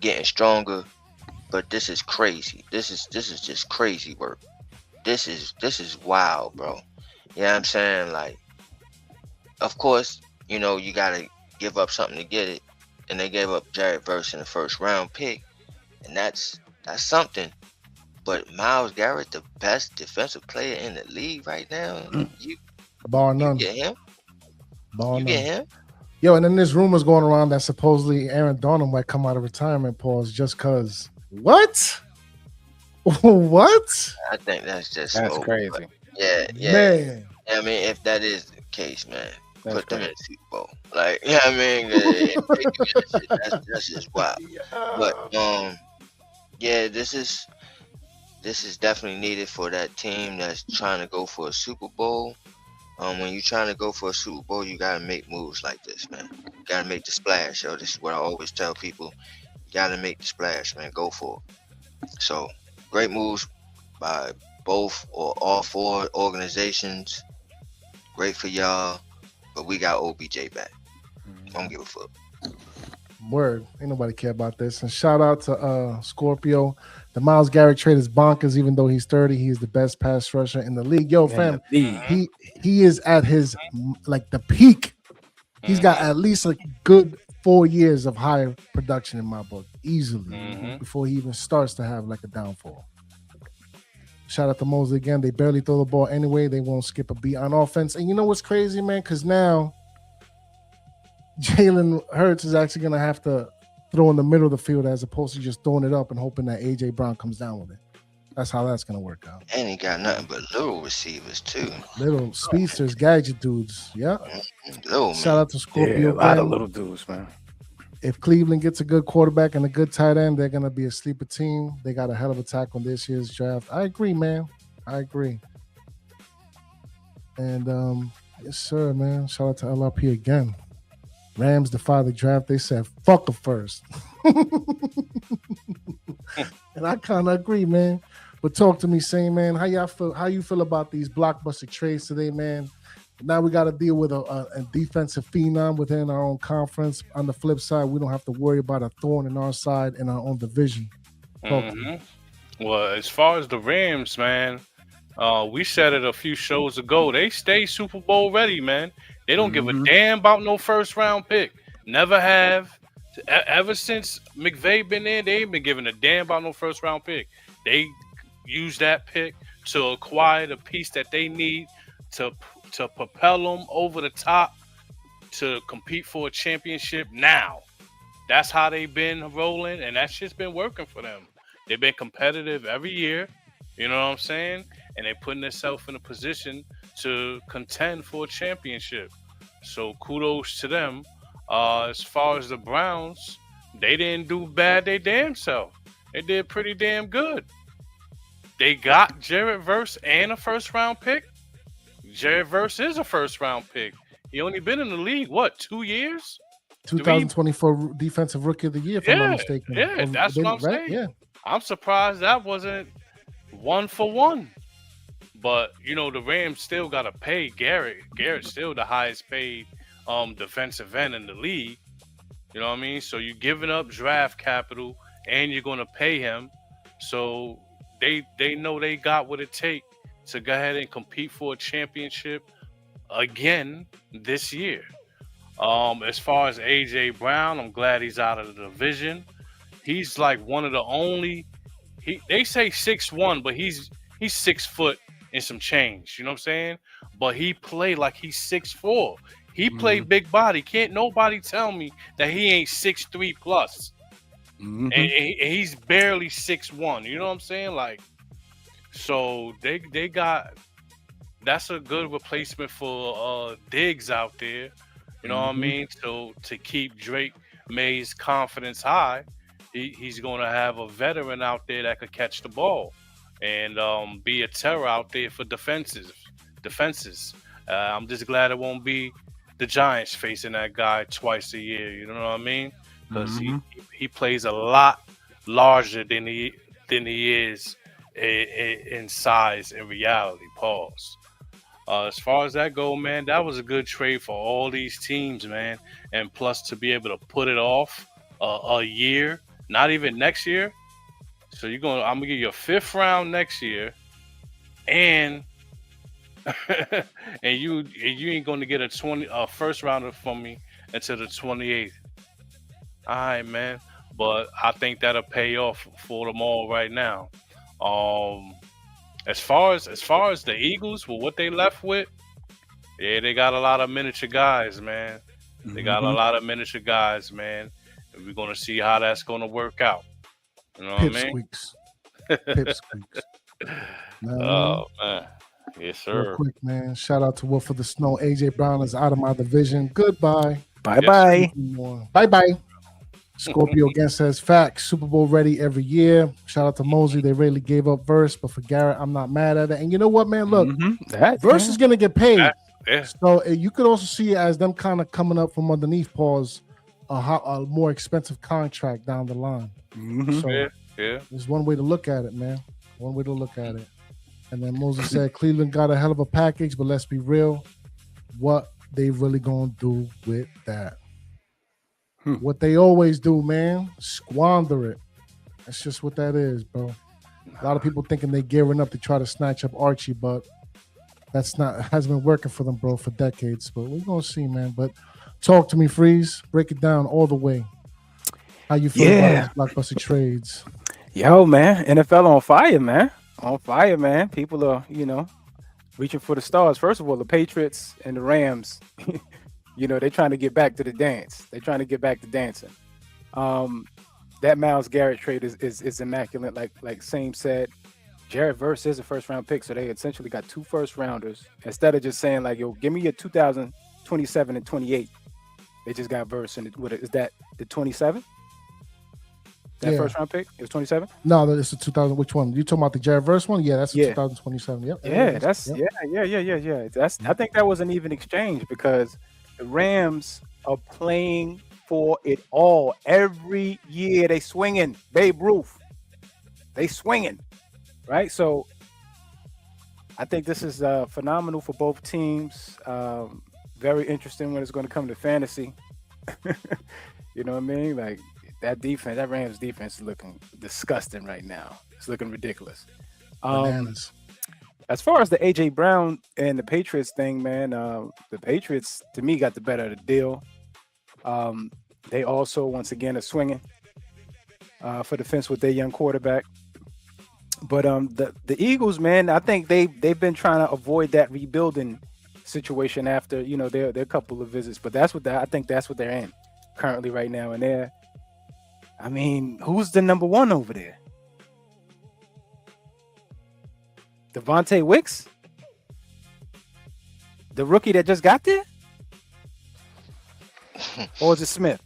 Speaker 3: getting stronger, but this is crazy. This is just crazy work. This is wild, bro. You know what I'm saying? Like, of course, you know, you got to give up something to get it, and they gave up Jared Verse in the first round pick, and that's something. But Myles Garrett, the best defensive player in the league right now,
Speaker 2: Bar
Speaker 3: you
Speaker 2: none.
Speaker 3: get him?
Speaker 2: Bar
Speaker 3: You
Speaker 2: none.
Speaker 3: get him?
Speaker 2: Yo, and then there's rumors going around that supposedly Aaron Donald might come out of retirement pause just cause. What? What?
Speaker 3: I think that's just
Speaker 5: That's
Speaker 3: smoke.
Speaker 5: crazy.
Speaker 3: But yeah.
Speaker 2: Man.
Speaker 3: I mean, if that is the case, man,
Speaker 5: That's
Speaker 3: put them in
Speaker 5: crazy.
Speaker 3: the Super Bowl. Like, you know what I mean? If they do that shit, that's just wild. But yeah, this is definitely needed for that team that's trying to go for a Super Bowl. When you're trying to go for a Super Bowl, you gotta make moves like this, man. You gotta make the splash, yo. This is what I always tell people. You gotta make the splash, man. Go for it. So great moves by both or all four organizations. Great for y'all. But we got OBJ back. Don't give a fuck.
Speaker 2: Word. Ain't nobody care about this. And shout out to Scorpio. The Myles Garrett trade is bonkers. Even though he's 30, he is the best pass rusher in the league. Yo, fam, he is at his like the peak. He's got at least a good 4 years of higher production in my book, easily, before he even starts to have like a downfall. Shout out to Mosley again. They barely throw the ball anyway. They won't skip a beat on offense. And you know what's crazy, man? Because now Jalen Hurts is actually going to have to throw in the middle of the field as opposed to just throwing it up and hoping that A.J. Brown comes down with it. That's how that's going to work out.
Speaker 3: And he got nothing but little receivers, too.
Speaker 2: Little speedsters, gadget dudes. Yeah.
Speaker 3: Little,
Speaker 2: Shout out to Scorpio.
Speaker 5: Yeah, a lot of
Speaker 2: again.
Speaker 5: little dudes, man.
Speaker 2: If Cleveland gets a good quarterback and a good tight end, they're going to be a sleeper team. They got a hell of a tackle on this year's draft. I agree, man. I agree. And yes, sir, man. Shout out to LRP again. Rams defy the draft. They said, fuck a first. And I kind of agree, man. But talk to me, same man. How y'all feel? How you feel about these blockbuster trades today, man? Now we got to deal with a defensive phenom within our own conference. On the flip side, we don't have to worry about a thorn in our side in our own division. Talk to me.
Speaker 4: Well, as far as the Rams, man, we said it a few shows ago. They stay Super Bowl ready, man. They don't give a damn about no first round pick. Never have. Ever since McVay been there, they ain't been giving a damn about no first round pick. They use that pick to acquire the piece that they need to propel them over the top to compete for a championship now. That's how they've been rolling, and that shit's been working for them. They've been competitive every year, you know what I'm saying? And they're putting themselves in a position to contend for a championship. So kudos to them. As far as the Browns, they didn't do bad they damn self. They did pretty damn good. They got Jared Verse and a first round pick. Jared Verse is a first round pick. He only been in the league, what, 2 years?
Speaker 2: 2024 Defensive Rookie of the Year, if I'm not mistaken.
Speaker 4: Yeah, that's what I'm saying.
Speaker 2: Yeah.
Speaker 4: I'm surprised that wasn't 1-for-1. But, you know, the Rams still got to pay Garrett. Garrett's still the highest paid defensive end in the league. You know what I mean? So you're giving up draft capital and you're going to pay him. So they know they got what it takes to go ahead and compete for a championship. again this year. As far as AJ Brown, I'm glad he's out of the division. He's like one of the only. They say 6'1", but he's 6 foot and some change. You know what I'm saying? But he played like he's 6'4". He played big body. Can't nobody tell me that he ain't 6'3" plus. And he's barely 6'1". You know what I'm saying? Like, so they got. That's a good replacement for Diggs out there. You know what I mean? So to keep Drake May's confidence high, he's going to have a veteran out there that could catch the ball and be a terror out there for defenses. I'm just glad it won't be the Giants facing that guy twice a year. You know what I mean? Because he plays a lot larger than he is in size and reality. Pause. As far as that go, man, that was a good trade for all these teams, man. And plus, to be able to put it off a year, not even next year. So I'm gonna give you a 5th round next year, and and you ain't gonna get a first rounder from me until the 28th. All right, man. But I think that'll pay off for them all right now. As far as the Eagles, with what they left with, yeah, they got a lot of miniature guys, man. They got a lot of miniature guys, man. And we're gonna see how that's gonna work out. You know what I mean?
Speaker 2: Pipsqueaks.
Speaker 4: Oh man, yes sir.
Speaker 2: Real quick, man. Shout out to Wolf of the Snow. AJ Brown is out of my division. Goodbye.
Speaker 5: Bye.
Speaker 2: Bye. Scorpio again says facts. Super Bowl ready every year. Shout out to Mosley. They really gave up Verse, but for Garrett, I'm not mad at it. And you know what, man? Look, Verse is gonna get paid. So you could also see it as them kind of coming up from underneath pause a more expensive contract down the line. So there's one way to look at it, man. One way to look at it. And then Moses said Cleveland got a hell of a package, but let's be real. What they really gonna do with that? What they always do, man. Squander it. That's just what that is, bro. A lot of people thinking they gearing up to try to snatch up Archie, but hasn't been working for them, bro, for decades. But we're gonna see, man. But talk to me, Freeze. Break it down all the way. How you feel about these blockbuster trades?
Speaker 5: Yo, man, NFL on fire, man. On fire, man. People are, reaching for the stars. First of all, the Patriots and the Rams, they're trying to get back to the dance. They're trying to get back to dancing. That Myles Garrett trade is immaculate. Like Same said, Jared Verse is a first-round pick, so they essentially got 2 first-rounders. Instead of just saying, like, yo, give me your 2027 and 28. They just got Verse. And is that the 27? That first round pick? It was 27?
Speaker 2: No, it's the 2000. Which one? You talking about the Jared Verse one? Yeah, that's the 2027. Yep.
Speaker 5: Yeah, I think that was an even exchange because the Rams are playing for it all. Every year they swinging. Babe Ruth. They swinging. Right? So I think this is phenomenal for both teams. Very interesting when it's going to come to fantasy. You know what I mean? Like, that Rams defense is looking disgusting right now. It's looking ridiculous. As far as the AJ Brown and the Patriots thing, man, the Patriots to me got the better of the deal. They also once again are swinging for the fence with their young quarterback. But the Eagles, man, I think they've been trying to avoid that rebuilding situation after their couple of visits. But I think that's what they're in currently right now, and who's the number one over there? Devontae Wicks? The rookie that just got there? Or is it Smith?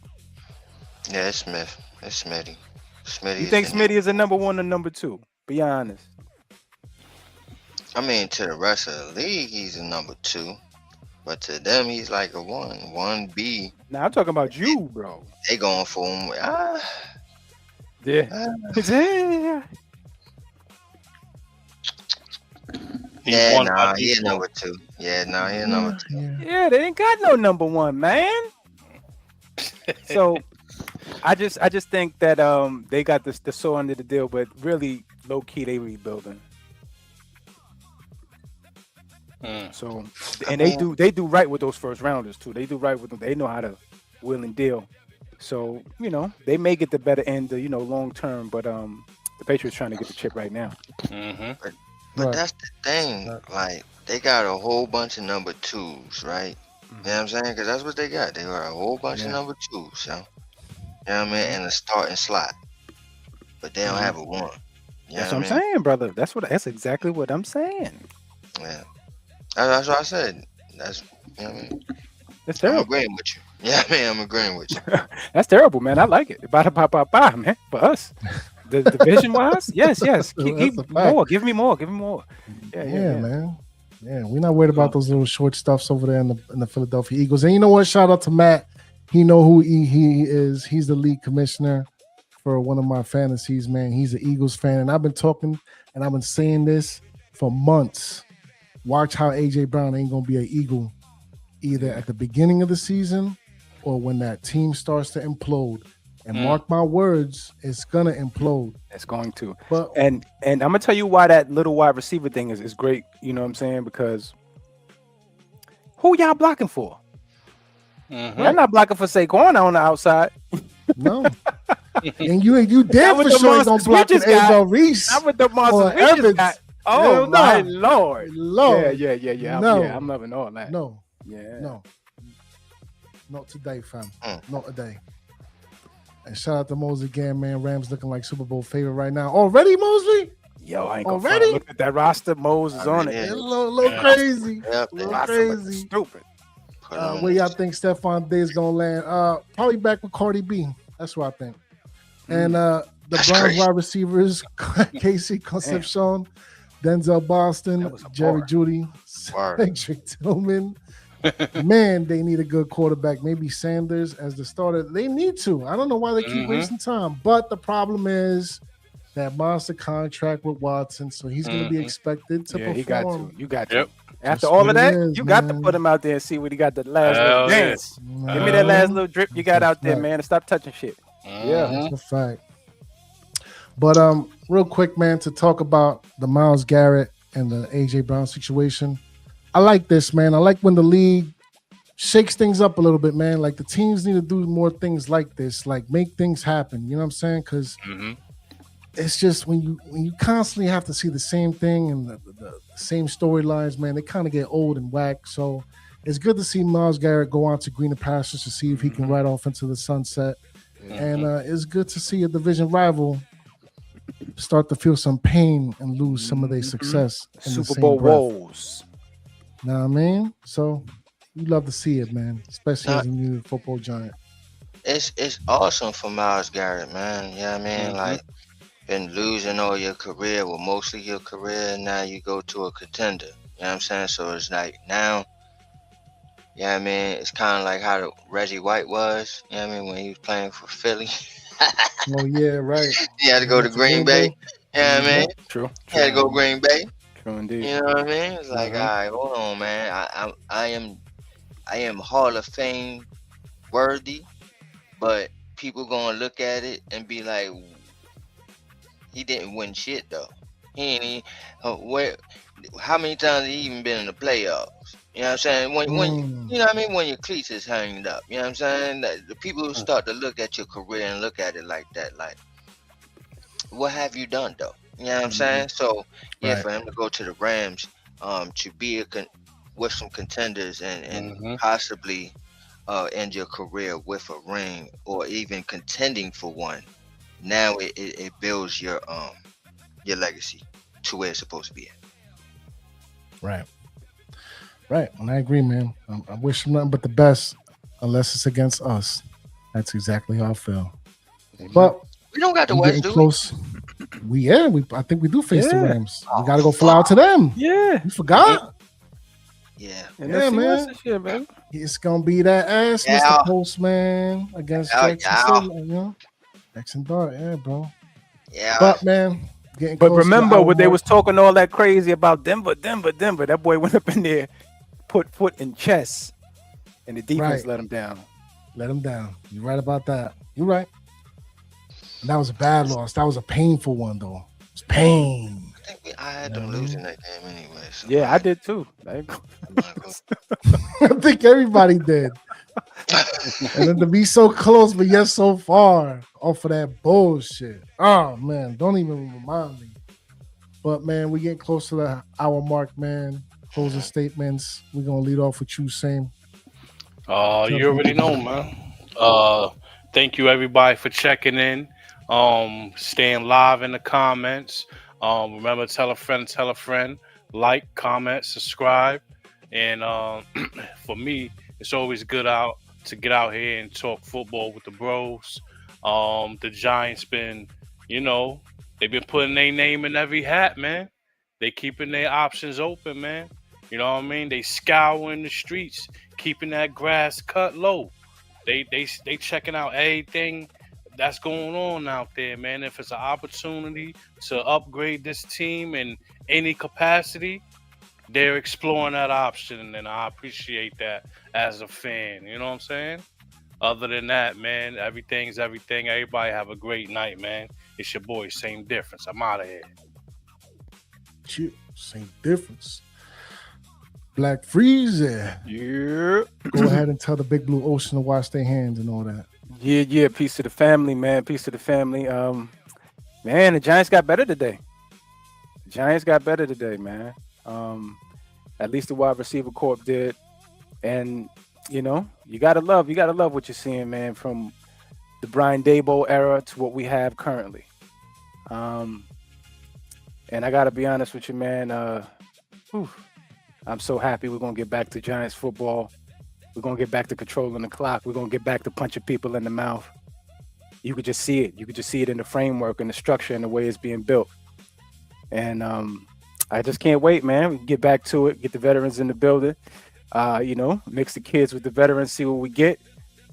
Speaker 3: Yeah, it's Smith. It's Smitty.
Speaker 5: You think Smitty is a number one or number two? Be honest.
Speaker 3: I mean, to the rest of the league, he's a number 2. But to them, he's like a 1B.
Speaker 5: Now, I'm talking about you, bro.
Speaker 3: They going for him.
Speaker 5: Yeah.
Speaker 3: He's number 2. Yeah, he's number 2.
Speaker 5: Yeah, they ain't got no number one, man. So I just think that they got the saw under the deal, but really low key they rebuilding. So, and they do right with those first rounders too. They do right with them. They know how to will and deal. So, they may get the better end, long term. But the Patriots trying to get the chip right now.
Speaker 3: But
Speaker 2: Right.
Speaker 3: that's the thing. Like, they got a whole bunch of number 2s, right? You know what I'm saying? Because that's what they got. They got a whole bunch of number 2s, so. You know what I mean? And a starting slot. But they don't have a 1. You know
Speaker 5: That's what I'm saying, brother. That's exactly what I'm saying.
Speaker 3: Yeah. That's what I said. That's, you know what I mean?
Speaker 5: That's
Speaker 3: I'm
Speaker 5: terrible.
Speaker 3: agreeing with you. Yeah, man, I'm agreeing with you.
Speaker 5: That's terrible, man. I like it. Ba man. For us, the division wise, yes. Keep
Speaker 2: That's a fact.
Speaker 5: more. Give me more.
Speaker 2: Yeah, man. Yeah, we're not worried about those little short stuffs over there in the Philadelphia Eagles. And you know what? Shout out to Matt. He know who he is. He's the league commissioner for one of my fantasies, man. He's an Eagles fan. And I've been talking and I've been saying this for months. Watch how AJ Brown ain't going to be an Eagle either at the beginning of the season or when that team starts to implode. And mark my words, it's going to implode.
Speaker 5: It's going to.
Speaker 2: But
Speaker 5: And I'm going to tell you why that little wide receiver thing is great. You know what I'm saying? Because who y'all blocking for? Y'all not blocking for Saquon on the outside.
Speaker 2: no. And you damn
Speaker 5: with
Speaker 2: for
Speaker 5: the
Speaker 2: sure ain't going
Speaker 5: monsters
Speaker 2: to block
Speaker 5: we
Speaker 2: with
Speaker 5: just got.
Speaker 2: Abel Reese.
Speaker 5: Not with the
Speaker 2: Or
Speaker 5: monsters we just
Speaker 2: Evans.
Speaker 5: got. Oh,
Speaker 2: Hell
Speaker 5: my
Speaker 2: no.
Speaker 5: Lord.
Speaker 2: Lord.
Speaker 5: Yeah.
Speaker 2: No.
Speaker 5: I'm loving all that.
Speaker 2: No.
Speaker 5: Yeah.
Speaker 2: No. Not today, fam. Not today. And shout out to Mosley again, man. Rams looking like Super Bowl favorite right now. Already, Mosley?
Speaker 5: Yo, I ain't gonna
Speaker 2: Already?
Speaker 5: front. Look at that roster. Moses on it.
Speaker 3: Yeah.
Speaker 2: A little crazy.
Speaker 3: Yep,
Speaker 2: A little
Speaker 5: Roster looking
Speaker 2: crazy.
Speaker 5: stupid.
Speaker 2: Where y'all think Stephon Diggs gonna land? Probably back with Cardi B. That's what I think. And the
Speaker 3: That's
Speaker 2: Browns
Speaker 3: crazy.
Speaker 2: wide receivers, Casey Concepcion, Denzel Boston,
Speaker 5: That was a
Speaker 2: Jerry
Speaker 5: bar.
Speaker 2: Jeudy,
Speaker 3: Word.
Speaker 2: Cedric Tillman. Man, they need a good quarterback. Maybe Sanders as the starter. They need to. I don't know why they keep wasting time. But the problem is that monster contract with Watson, so he's going to be expected to
Speaker 5: Yeah,
Speaker 2: perform.
Speaker 5: he got to. You got to.
Speaker 4: Yep.
Speaker 5: After
Speaker 2: That's
Speaker 5: all
Speaker 2: what
Speaker 5: of
Speaker 2: it
Speaker 5: that,
Speaker 2: is,
Speaker 5: you got to
Speaker 2: man.
Speaker 5: put him out there and see what he got the last
Speaker 4: Hell
Speaker 5: little
Speaker 4: yeah.
Speaker 5: dance. Give me that last little drip you got out there,
Speaker 2: Right.
Speaker 5: man, and stop touching shit. Yeah.
Speaker 2: That's a fact. But real quick, man, to talk about the Myles Garrett and the AJ Brown situation. I like this, man. I like when the league shakes things up a little bit, man. Like the teams need to do more things like this, like make things happen. You know what I'm saying? Because it's just when you constantly have to see the same thing and the same storylines, man, they kind of get old and whack. So it's good to see Myles Garrett go on to greener pastures to see if he can ride off into the sunset. And it's good to see a division rival start to feel some pain and lose some of their success in the
Speaker 5: Super
Speaker 2: same
Speaker 5: Bowl
Speaker 2: breath.
Speaker 5: woes.
Speaker 2: Know what I mean? So you love to see it, man, especially as a new football giant.
Speaker 3: It's awesome for Myles Garrett, man. You know what I mean? Like, been losing all your career, well, mostly your career, and now you go to a contender. You know what I'm saying? So it's like now, you know what I mean? It's kind of like how Reggie White was, you know what I mean, when he was playing for Philly.
Speaker 2: Oh yeah, right.
Speaker 3: He had to go to Green Bay. You know what I mean?
Speaker 5: True.
Speaker 3: He had to go Green Bay.
Speaker 5: True indeed.
Speaker 3: You know what I mean? It's like, all right, hold on, man. I am Hall of Fame worthy, but people gonna look at it and be like, he didn't win shit though. He ain't even, how many times he even been in the playoffs? You know what I'm saying? When you know what I mean? When your cleats is hanged up, you know what I'm saying? The people who start to look at your career and look at it like that, like, what have you done though? You know what I'm saying? So yeah,
Speaker 2: Right.
Speaker 3: for him to go to the Rams, to be with some contenders and possibly end your career with a ring or even contending for one. Now it builds your legacy to where it's supposed to be at.
Speaker 2: Right. Right. And I agree, man. I wish him nothing but the best, unless it's against us. That's exactly how I feel. But
Speaker 3: We don't got the
Speaker 2: we
Speaker 3: West,
Speaker 2: getting
Speaker 3: do we?
Speaker 2: close. I think we do face the
Speaker 5: Yeah.
Speaker 2: Rams. We gotta go fly out to them.
Speaker 5: Yeah.
Speaker 2: You forgot?
Speaker 3: Yeah.
Speaker 5: And
Speaker 2: Yeah,
Speaker 5: NFC
Speaker 2: man.
Speaker 5: West this year, baby.
Speaker 2: It's gonna be that ass,
Speaker 3: Yeah.
Speaker 2: Mr. Postman, against
Speaker 3: Yeah,
Speaker 2: Jackson
Speaker 3: yeah.
Speaker 2: City, you know? Jackson Dart, yeah, bro.
Speaker 3: Yeah.
Speaker 2: But man, getting
Speaker 5: But
Speaker 2: close to the
Speaker 5: remember
Speaker 2: hour
Speaker 5: when they
Speaker 2: mark.
Speaker 5: was talking all that crazy about Denver. That boy went up in there, put foot in chest, and the defense
Speaker 2: Right.
Speaker 5: let him down.
Speaker 2: Let him down. You're right about that. You're right. And that was a bad loss. That was a painful one, though. It's pain.
Speaker 3: think I had them losing that game anyway. So
Speaker 5: Yeah, I did too.
Speaker 3: I'm not gonna-
Speaker 2: I think everybody did. And then to be so close, but yet so far off of that bullshit. Oh man, don't even remind me. But man, we getting close to the hour mark, man. Closing statements. We're gonna lead off with you, same.
Speaker 4: You already know, man. Thank you everybody for checking in. Staying live in the comments. Remember, tell a friend, like, comment, subscribe. And for me, it's always good to get out here and talk football with the bros. The Giants been, they've been putting their name in every hat, man. They keeping their options open, man. You know what I mean? They scouring the streets, keeping that grass cut low. They checking out everything that's going on out there, man. If it's an opportunity to upgrade this team in any capacity, they're exploring that option, and I appreciate that as a fan. You know what I'm saying? Other than that, man, everything's everything. Everybody have a great night, man. It's your boy, Same Difference. I'm out of here.
Speaker 2: Chill, same difference. Black Freezer.
Speaker 5: Yeah.
Speaker 2: Go ahead and tell the Big Blue Ocean to wash their hands and all that.
Speaker 5: Yeah. Peace to the family, man. Peace to the family. Man, the Giants got better today. Man. At least the wide receiver corp did. And you gotta love what you're seeing, man, from the Brian Daboll era to what we have currently. And I gotta be honest with you, man. I'm so happy we're gonna get back to Giants football. We're gonna get back to controlling the clock. We're gonna get back to punching people in the mouth. You could just see it. You could just see it in the framework and the structure and the way it's being built. And I just can't wait, man. We can get back to it. Get the veterans in the building. Mix the kids with the veterans. See what we get.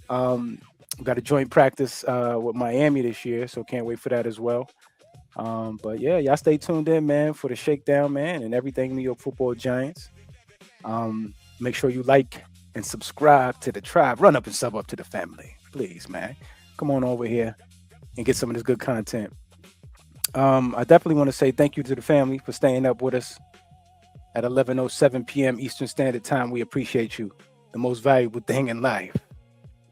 Speaker 5: We got a joint practice with Miami this year, so can't wait for that as well. But yeah, y'all stay tuned in, man, for the Shakedown, man, and everything New York Football Giants. Make sure you like and subscribe to the tribe. Run up and sub up to the family, please, man. Come on over here and get some of this good content. I definitely want to say thank you to the family for staying up with us at 11:07 p.m. Eastern Standard Time. We appreciate you. The most valuable thing in life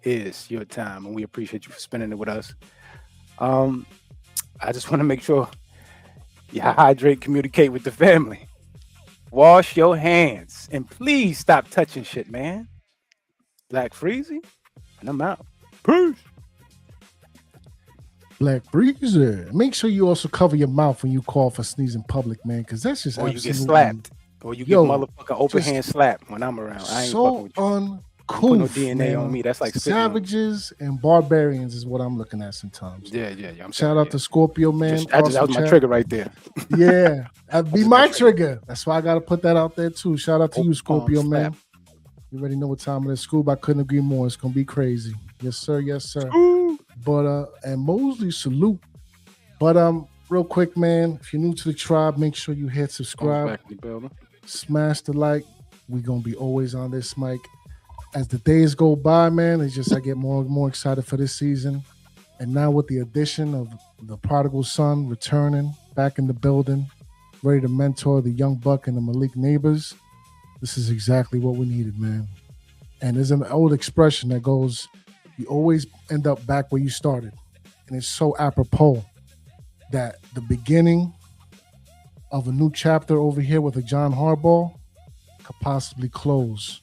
Speaker 5: is your time, and we appreciate you for spending it with us. I just want to make sure you hydrate, communicate with the family. Wash your hands, and please stop touching shit, man. Black Freezy, and I'm out. Peace.
Speaker 2: Black Freezer. Make sure you also cover your mouth when you cough or sneeze in public, man, because that's just
Speaker 5: or you
Speaker 2: absolutely
Speaker 5: get slapped, or you get motherfucking open hand slapped when I'm around. I ain't fucking with you.
Speaker 2: Uncool.
Speaker 5: Put no DNA on me. That's like
Speaker 2: savages and barbarians is what I'm looking at sometimes.
Speaker 5: Yeah.
Speaker 2: Shout out to Scorpio, man.
Speaker 5: That was my trigger right there.
Speaker 2: Yeah, that'd be my trigger. That's why I gotta put that out there too. Shout out to you, Scorpio, man. You already know what time it is. Scoob, I couldn't agree more. It's gonna be crazy. Yes, sir. But and Mosley, salute. But real quick, man, if you're new to the tribe, make sure you hit subscribe. Smash the like. We're gonna be always on this mic. As the days go by, man, it's just I get more and more excited for this season. And now with the addition of the prodigal son returning back in the building, ready to mentor the young buck and the Malik neighbors, this is exactly what we needed, man. And there's an old expression that goes, you always end up back where you started. And it's so apropos that the beginning of a new chapter over here with a John Harbaugh could possibly close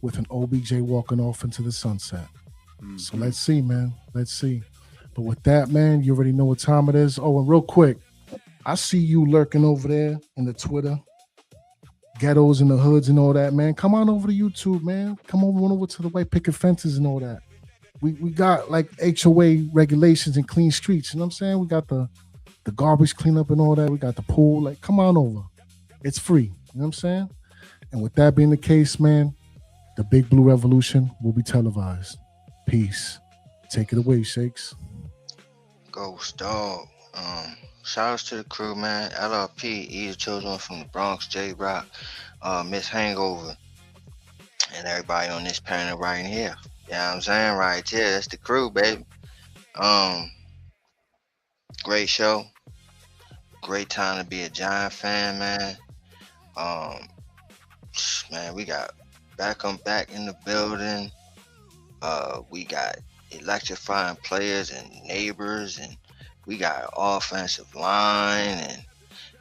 Speaker 2: with an OBJ walking off into the sunset. Mm-hmm. So let's see, man. Let's see. But with that, man, you already know what time it is. Oh, and real quick, I see you lurking over there in the Twitter, ghettos and the hoods and all that, man. Come on over to YouTube, man. Come over to the white picket fences and all that. We got like HOA regulations and clean streets. You know what I'm saying? We got the garbage cleanup and all that. We got the pool. Like, come on over. It's free. You know what I'm saying? And with that being the case, man, the Big Blue Revolution will be televised. Peace. Take it away, Shakes.
Speaker 3: Ghost dog. Shout outs to the crew, man. LRP, Easy Children from the Bronx, J-Rock, Miss Hangover, and everybody on this panel right here. You know what I'm saying? Right here. That's the crew, baby. Great show. great time to be a Giant fan, man. Man, we got Beckham back in the building. We got electrifying players and neighbors, and we got offensive line,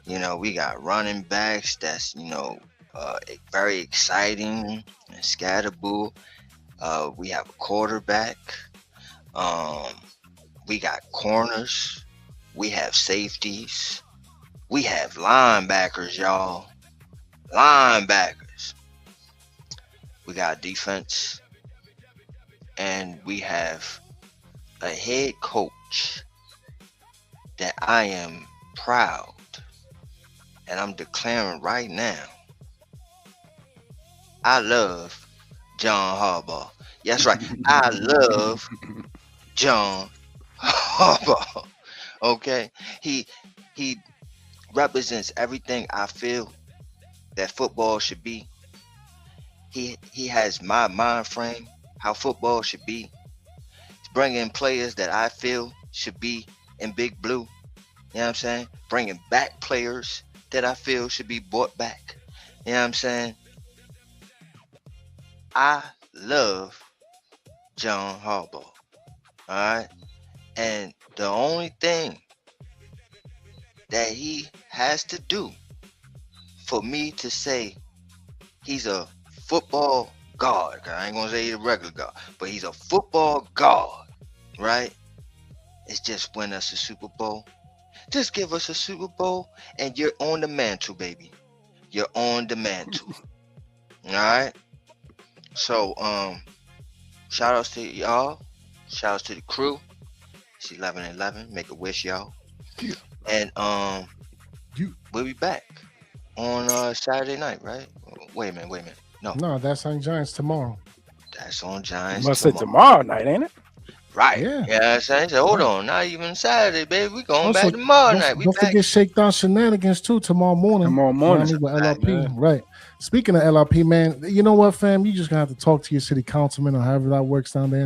Speaker 3: and we got running backs that's very exciting and scatterboo. We have a quarterback. We got corners. We have safeties. We have linebackers, y'all. Linebackers. We got defense. And we have a head coach that I am proud, and I'm declaring right now, I love John Harbaugh. Yes, right. I love John Harbaugh. Okay, he represents everything I feel that football should be. He has my mind frame, how football should be. He's bringing players that I feel should be in Big Blue. You know what I'm saying? Bringing back players that I feel should be brought back. You know what I'm saying? I love John Harbaugh. All right? And the only thing that he has to do for me to say he's a football god, 'cause I ain't gonna say he's a regular god, but he's a football god, right? It's just win us a Super Bowl. Just give us a Super Bowl and you're on the mantle, baby. You're on the mantle. All right? So, shout outs to y'all. Shout outs to the crew. It's 11:11. Make a wish, y'all.
Speaker 2: Yeah.
Speaker 3: And we'll be back on Saturday night, right? Wait a minute.
Speaker 2: No, that's on Giants tomorrow.
Speaker 3: That's on Giants.
Speaker 5: You must say tomorrow night, ain't it?
Speaker 3: Right.
Speaker 2: Yeah.
Speaker 3: Yeah, you know what I'm saying? So, hold on. Not even Saturday, baby. We going back tomorrow night.
Speaker 2: Don't forget Shakedown Shenanigans too tomorrow morning.
Speaker 5: Tomorrow morning.
Speaker 2: You know what I mean? With LRP. Right. Speaking of LRP, man, you know what, fam? You just gonna have to talk to your city councilman or however that works down there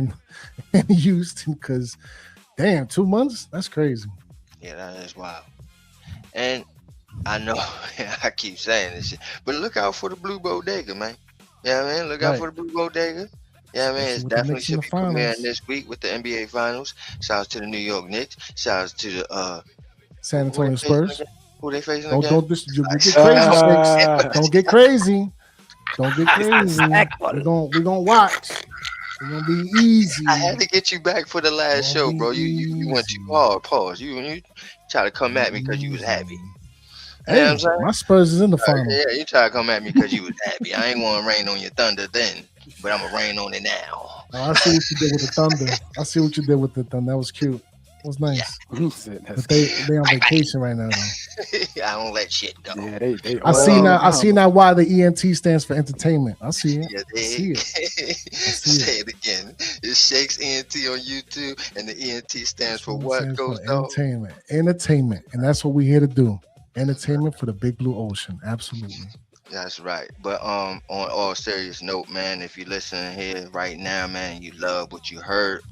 Speaker 2: in Houston, because damn, 2 months? That's crazy.
Speaker 3: Yeah, that is wild. And I know I keep saying this shit, but look out for the Blue Bodega, man. You know what I mean? Look out for the Blue Bodega. Yeah, man, it's definitely should be premiering this week with the NBA Finals. Shout out to the New York Knicks. Shout out to the
Speaker 2: San Antonio Spurs.
Speaker 3: Who they facing
Speaker 2: again?
Speaker 3: Don't
Speaker 2: get crazy. Don't get crazy. We're gonna watch. It's gonna be easy.
Speaker 3: I had to get you back for the last show, bro. You went too hard. Pause. You try to come at me because you was happy.
Speaker 2: Hey,
Speaker 3: you know what I'm saying?
Speaker 2: My Spurs is in the final.
Speaker 3: Yeah, you try to come at me because you was happy. I ain't gonna rain on your thunder then, but I'm gonna rain on it now.
Speaker 2: Oh, I see what you did with the thunder. That was cute. It was nice.
Speaker 5: Yeah.
Speaker 2: But they on vacation right now.
Speaker 3: I don't let shit go.
Speaker 5: Yeah, they
Speaker 2: I see now why the ENT stands for entertainment. I see it.
Speaker 3: Yeah,
Speaker 2: I see it.
Speaker 3: Say it again. It Shakes ENT on YouTube, and the ENT stands for what? Goes
Speaker 2: Entertainment, and that's what we're here to do. Entertainment for the big blue ocean. Absolutely.
Speaker 3: That's right. But on all serious note, man, if you're listening here right now, man, you love what you heard,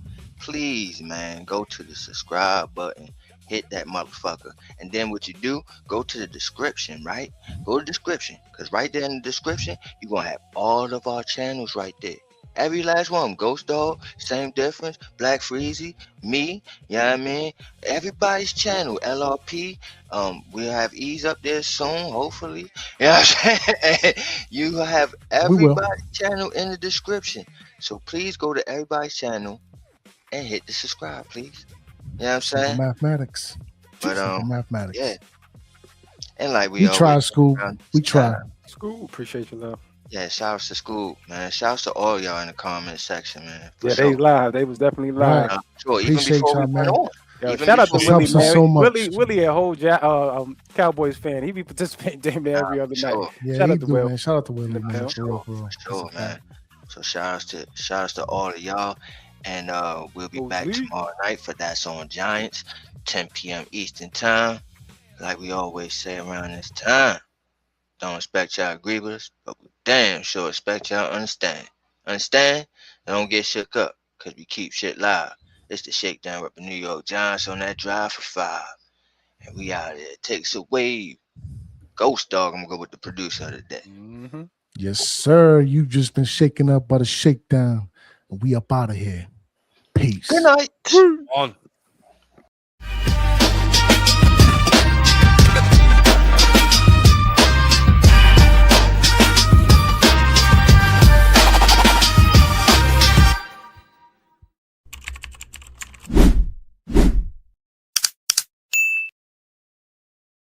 Speaker 3: please, man, go to the subscribe button, hit that motherfucker, and then what you do, go to the description, right? Go to the description, because right there in the description, you're gonna have all of our channels right there. Every last one. Ghost Dog, Same Difference, Black Freezy, me, you know what I mean? Everybody's channel, LRP. We'll have Ease up there soon, hopefully. You know what I'm saying? You have everybody's channel in the description. So please go to everybody's channel and hit the subscribe, please. You know what I'm saying?
Speaker 2: Mathematics.
Speaker 3: But
Speaker 2: mathematics.
Speaker 3: Yeah. And like
Speaker 2: we try, school. We try.
Speaker 5: School, appreciate your love.
Speaker 3: Yeah, shout out to school, man. Shout out to all y'all in the comment section, man.
Speaker 5: Yeah, they live. They was definitely live.
Speaker 2: Right.
Speaker 3: Sure, even
Speaker 2: Appreciate
Speaker 3: before
Speaker 2: y'all,
Speaker 3: we
Speaker 2: man.
Speaker 3: went on.
Speaker 5: Yo, shout out to
Speaker 2: before-
Speaker 5: Willie,
Speaker 2: helps us
Speaker 5: man.
Speaker 2: so much.
Speaker 5: Willie a whole Cowboys fan. He be participating damn near every other
Speaker 3: Sure.
Speaker 5: night.
Speaker 2: Yeah,
Speaker 5: Shout
Speaker 2: he
Speaker 5: out to
Speaker 2: do,
Speaker 5: Will.
Speaker 2: man. Shout out to Willie, man.
Speaker 5: hell.
Speaker 2: For real.
Speaker 3: Sure, man. So shout outs to all of y'all. And we'll be back tomorrow night for That's on Giants, 10 p.m. Eastern time. Like we always say around this time. Don't expect y'all to agree with us, but we damn sure expect y'all to understand. Understand? And don't get shook up, because we keep shit live. It's the Shakedown with the New York Giants on that drive for 5. And we out there. Takes away. Ghost Dog, I'm gonna go with the producer of the day.
Speaker 5: Mm-hmm.
Speaker 2: Yes, sir. You've just been shaken up by the shakedown. And we up out of here. Peace.
Speaker 3: Good night.
Speaker 4: On.